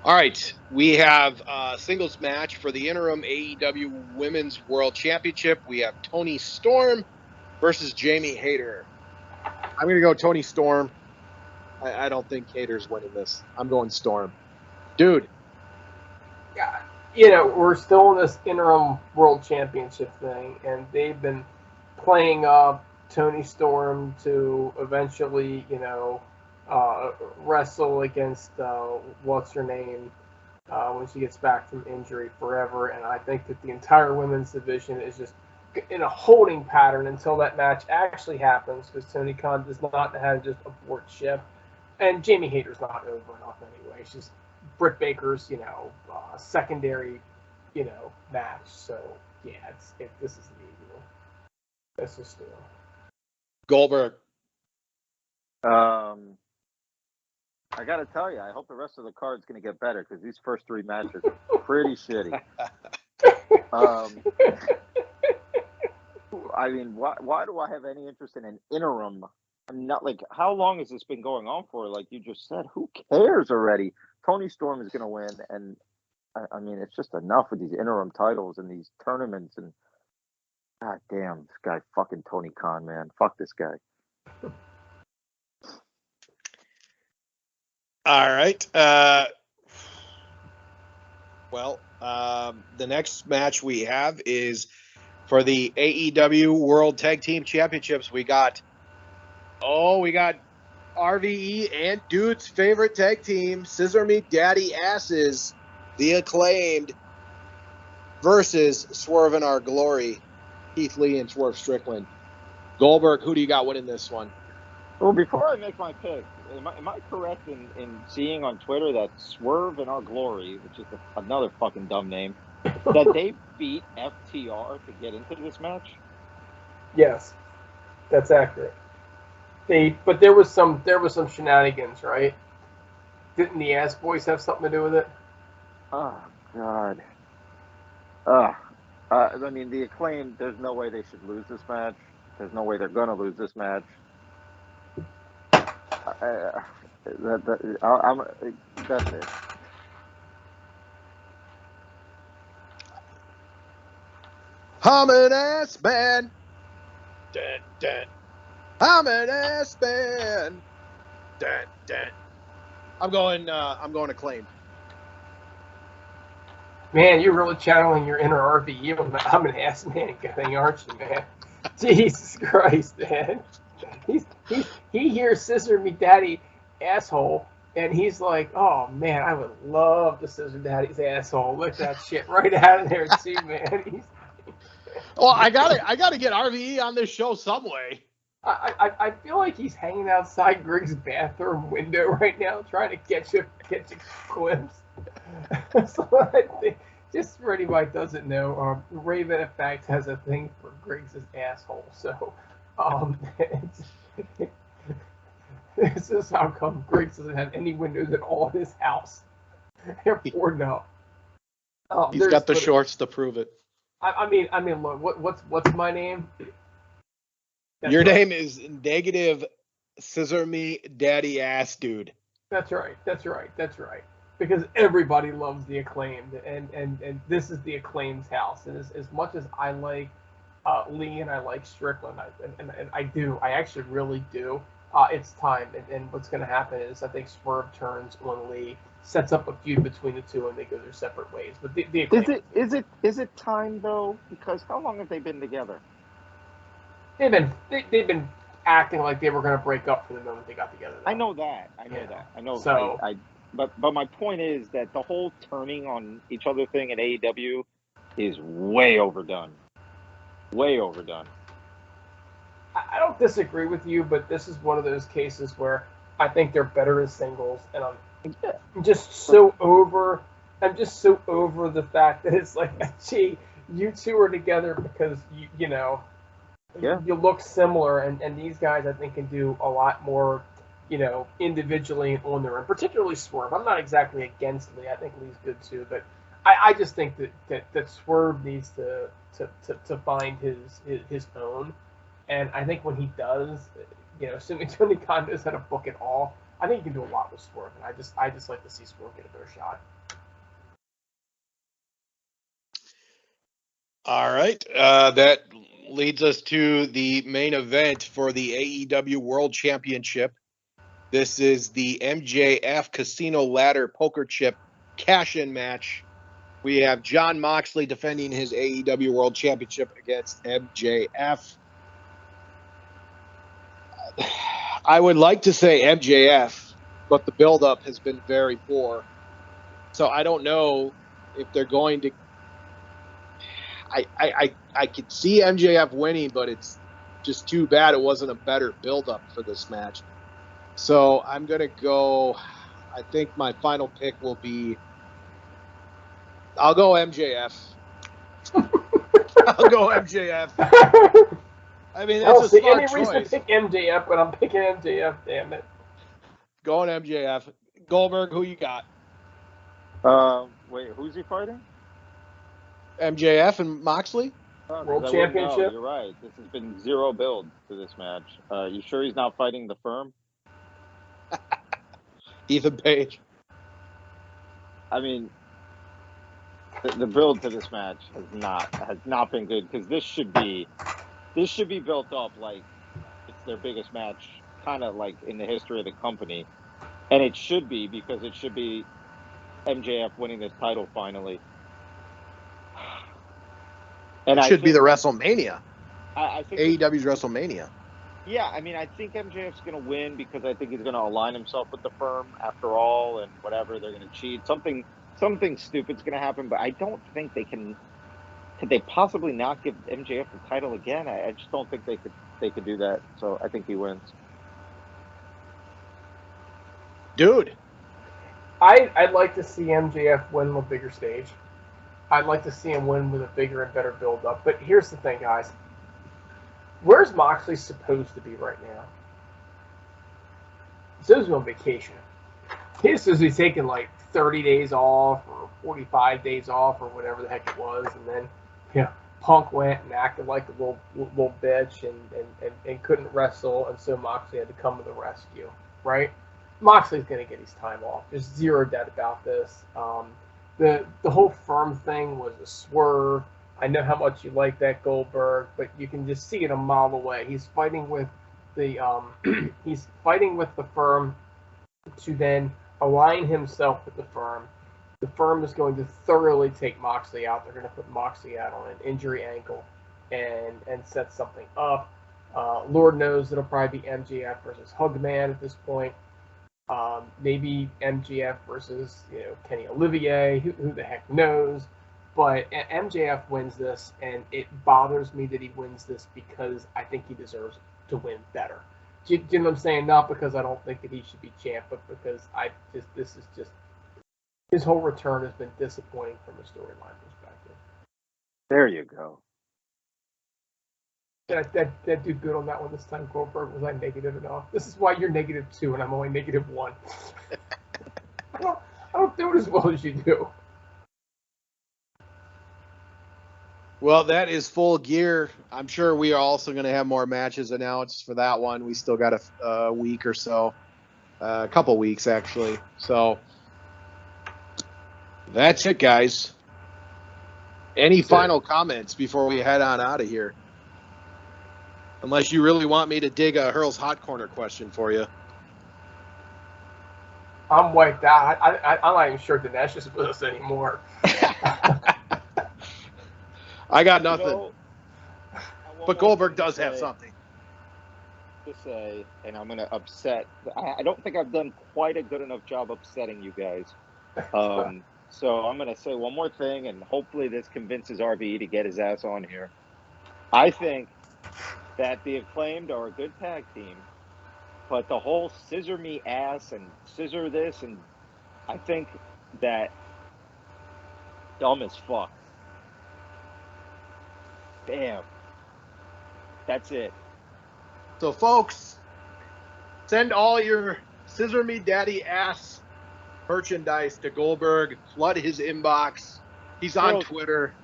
All right, we have a singles match for the interim AEW Women's World Championship. We have Toni Storm versus Jamie Hayter. I'm going to go Toni Storm. I don't think Hayter's winning this. I'm going Storm. Dude. Yeah, we're still in this interim World Championship thing, and they've been playing up Toni Storm to eventually, wrestle against what's her name when she gets back from injury forever. And I think that the entire women's division is just in a holding pattern until that match actually happens, because Tony Khan does not know how to just abort ship. And Jamie Hayter's not over enough anyway. She's Britt Baker's, secondary, match. So yeah, this is the easy. This is still Goldberg. I got to tell you, I hope the rest of the card's going to get better, because these first three matches are pretty shitty. I mean, why do I have any interest in an interim? I'm not like, how long has this been going on for? Like you just said, who cares already? Toni Storm is going to win, and I mean, it's just enough with these interim titles and these tournaments. And god damn, this guy, fucking Tony Khan, man, fuck this guy. All right. The next match we have is for the AEW World Tag Team Championships. We got RVE and Dude's favorite tag team, Scissor Meet Daddy Asses, the Acclaimed, versus Swerve in Our Glory, Keith Lee and Swerve Strickland. Goldberg, who do you got winning this one? Well, before I make my pick, am I correct in seeing on Twitter that Swerve in Our Glory, which is another fucking dumb name, that they beat FTR to get into this match? Yes, that's accurate. But there was some shenanigans, right? Didn't the Ass Boys have something to do with it? Oh god. I mean, the Acclaim. There's no way they should lose this match. There's no way they're gonna lose this match. That's it. I'm an ass man. Dun, dun. I'm an ass man. Dun, dun. I'm going Acclaim. Man, you're really channeling your inner RVE on the I'm an ass man thing, aren't you, man? Jesus Christ, man. He hears Scissor Me Daddy asshole, and he's like, oh man, I would love the Scissor Daddy's asshole. Look that shit right out of there too, man. Well, I gotta get RVE on this show some way. I feel like he's hanging outside Griggs' bathroom window right now, trying to catch a glimpse. So I think, just for anybody who doesn't know, Raven Effect has a thing for Griggs' asshole. So, this is how come Griggs doesn't have any windows at all in his house. They're boarded up. He's got the shorts to prove it. I mean, look, what's my name? Your name is Negative Scissor Me Daddy Ass Dude. That's right. Because everybody loves the Acclaimed, and this is the Acclaimed's house. And as much as I like Lee and I like Strickland, I actually really do. It's time, and what's going to happen is I think Swerve turns on Lee, sets up a feud between the two, and they go their separate ways. But the Acclaimed, is it time though? Because how long have they been together? They've been acting like they were going to break up from the moment they got together. I know that. So, but my point is that the whole turning on each other thing in AEW is way overdone. Way overdone. I don't disagree with you, but this is one of those cases where I think they're better as singles, and I'm just so over the fact that it's like, gee, you two are together because you look similar, and these guys I think can do a lot more, individually and on their own, particularly Swerve. I'm not exactly against Lee. I think Lee's good too, but I just think that Swerve needs to find his own, and I think when he does, assuming Tony Khan knows how to book it all, I think he can do a lot with Swerve, and I just like to see Swerve get a better shot. All right, that leads us to the main event for the AEW World Championship. This is the MJF Casino Ladder Poker Chip cash-in match. We have Jon Moxley defending his AEW World Championship against MJF. I would like to say MJF, but the build-up has been very poor. So I don't know if they're going to... I could see MJF winning, but it's just too bad it wasn't a better build-up for this match. So I'm going to go... I think my final pick will be... I'll go MJF. I'll go MJF. I mean, I don't it's a see smart any reason to pick MJF, but I'm picking MJF. Damn it. Going MJF. Goldberg, who you got? Wait, who's he fighting? MJF and Moxley? World Championship. You're right. This has been zero build to this match. You sure he's not fighting the Firm? Ethan Page. I mean, the build to this match has not been good, because this should be built up like it's their biggest match, kind of like in the history of the company, and it should be, because it should be MJF winning this title finally. And it should be the WrestleMania. I think AEW's WrestleMania. Yeah, I mean, I think MJF's going to win, because I think he's going to align himself with the Firm after all, and whatever, they're going to cheat. Something stupid's going to happen, but I don't think they can. Could they possibly not give MJF the title again? I just don't think they could do that. So I think he wins. Dude, I'd like to see MJF win on a bigger stage. I'd like to see him win with a bigger and better build-up. But here's the thing, guys. Where's Moxley supposed to be right now? He's supposed to be on vacation. He's supposed to be taking like 30 days off or 45 days off or whatever the heck it was. And then, Punk went and acted like a little bitch and couldn't wrestle. And so Moxley had to come to the rescue, right? Moxley's going to get his time off. There's zero doubt about this. The whole Firm thing was a swerve. I know how much you like that, Goldberg, but you can just see it a mile away. He's fighting with the Firm to then align himself with the Firm. The Firm is going to thoroughly take Moxley out. They're going to put Moxley out on an injury ankle and set something up. Lord knows it'll probably be MJF versus Hugman at this point. Maybe MJF versus Kenny Olivier. Who the heck knows? But MJF wins this, and it bothers me that he wins this, because I think he deserves to win better. Do you know what I'm saying? Not because I don't think that he should be champ, but because this is just his whole return has been disappointing from a storyline perspective. There you go. Did I do good on that one this time, Goldberg? Was I negative enough? This is why you're -2 and I'm only -1. I don't do it as well as you do. well, that is Full Gear. I'm sure we are also going to have more matches announced for that one. We still got a week or so, a couple weeks actually. So that's it, guys. Any final comments before we head on out of here? Unless you really want me to dig a Hurls Hot Corner question for you. I'm wiped out. I'm not even sure Dinesh is with us anymore. I got nothing. But Goldberg does have something to say, and I'm going to upset. I don't think I've done quite a good enough job upsetting you guys. So I'm going to say one more thing, and hopefully this convinces RVE to get his ass on here. I think that the Acclaimed are a good tag team, but the whole scissor me ass and scissor this, and I think that dumb as fuck. Damn. That's it. So, folks, send all your Scissor Me Daddy ass merchandise to Goldberg. Flood his inbox. He's on Hurls. Twitter.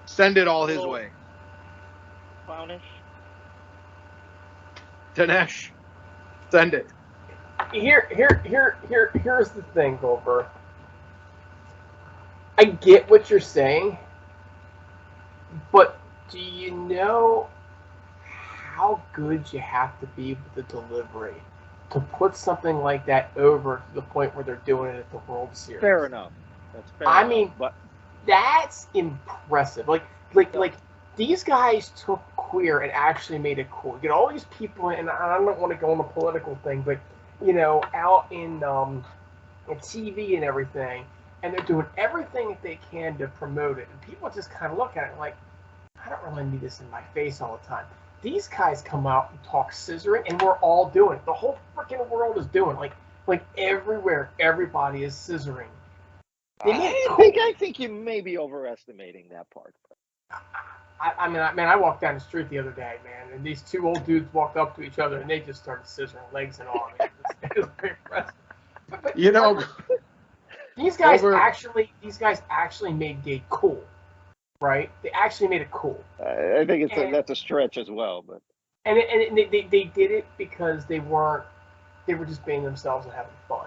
Send it all his Hurls. way. Clownish. Dinesh, send it. Here's the thing, Goldberg. I get what you're saying, but do you know how good you have to be with the delivery to put something like that over to the point where they're doing it at the World Series? Fair enough. That's fair. I enough, mean, but that's impressive. Like these guys took queer and actually made it cool. You get all these people, and I don't want to go on the political thing, but out in TV and everything, and they're doing everything that they can to promote it. And people just kind of look at it like, I don't really need this in my face all the time. These guys come out and talk scissoring, and we're all doing it. The whole freaking world is doing it. Like everywhere, everybody is scissoring. I think you may be overestimating that part. I walked down the street the other day, man, and these two old dudes walked up to each other, and they just started scissoring legs and all. It was very impressive. But these guys actually made gay cool, right? They actually made it cool. I think that's a stretch as well, but they did it because they were just being themselves and having fun.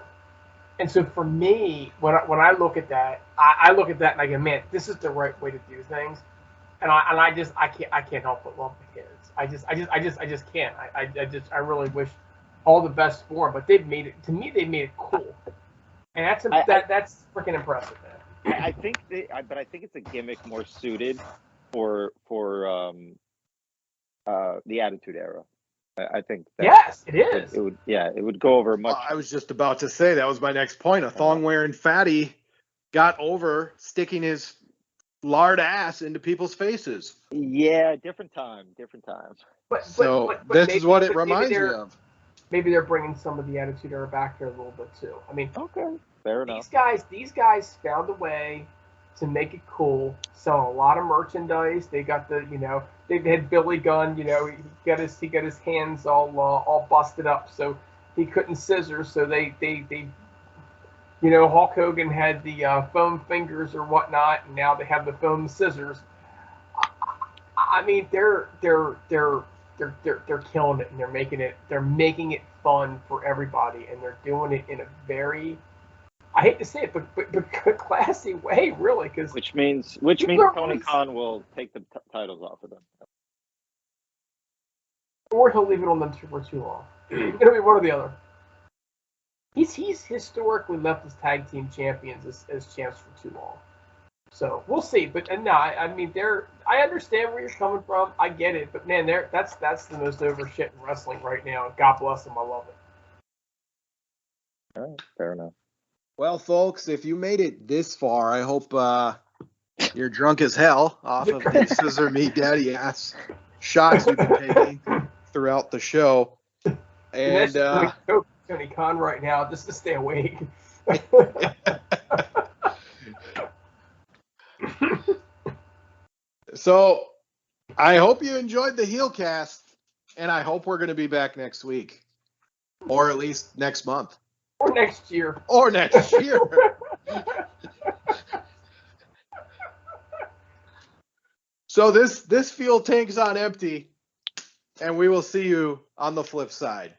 And so for me, when I look at that, I look at that and I go, man, this is the right way to do things. And I can't help but love the kids. I just can't. I really wish all the best for them. But they made it cool, and that's freaking impressive, man. I think it's a gimmick more suited for the Attitude Era. I think. Yes, it is. It would go over much. I was just about to say that was my next point. A thong-wearing fatty got over sticking his lard ass into people's faces. Yeah, different time. But this is what it reminds me of. Maybe they're bringing some of the Attitude Era back here a little bit too. I mean, okay, fair enough. These guys found a way to make it cool, selling a lot of merchandise. They got they had Billy Gunn, he got his hands all busted up, so he couldn't scissor. So they Hulk Hogan had the foam fingers or whatnot, and now they have the foam scissors. I mean, they're killing it, and they're making it fun for everybody, and they're doing it in a very, I hate to say it, but classy way, really. Which means Tony Khan will take the titles off of them, or he'll leave it on them for too long. It'll be one or the other. He's historically left his tag team champions as champs for too long. So we'll see. But I mean, I understand where you're coming from. I get it. But man, that's the most over shit in wrestling right now. God bless them. I love it. All right, fair enough. Well, folks, if you made it this far, I hope you're drunk as hell off of the Scissor Meat Daddy ass shots you've been taking throughout the show. And Tony Khan right now just to stay awake. So I hope you enjoyed the HeelCast, and I hope we're going to be back next week, or at least next month, or next year, So this fuel tank's on empty, and we will see you on the flip side.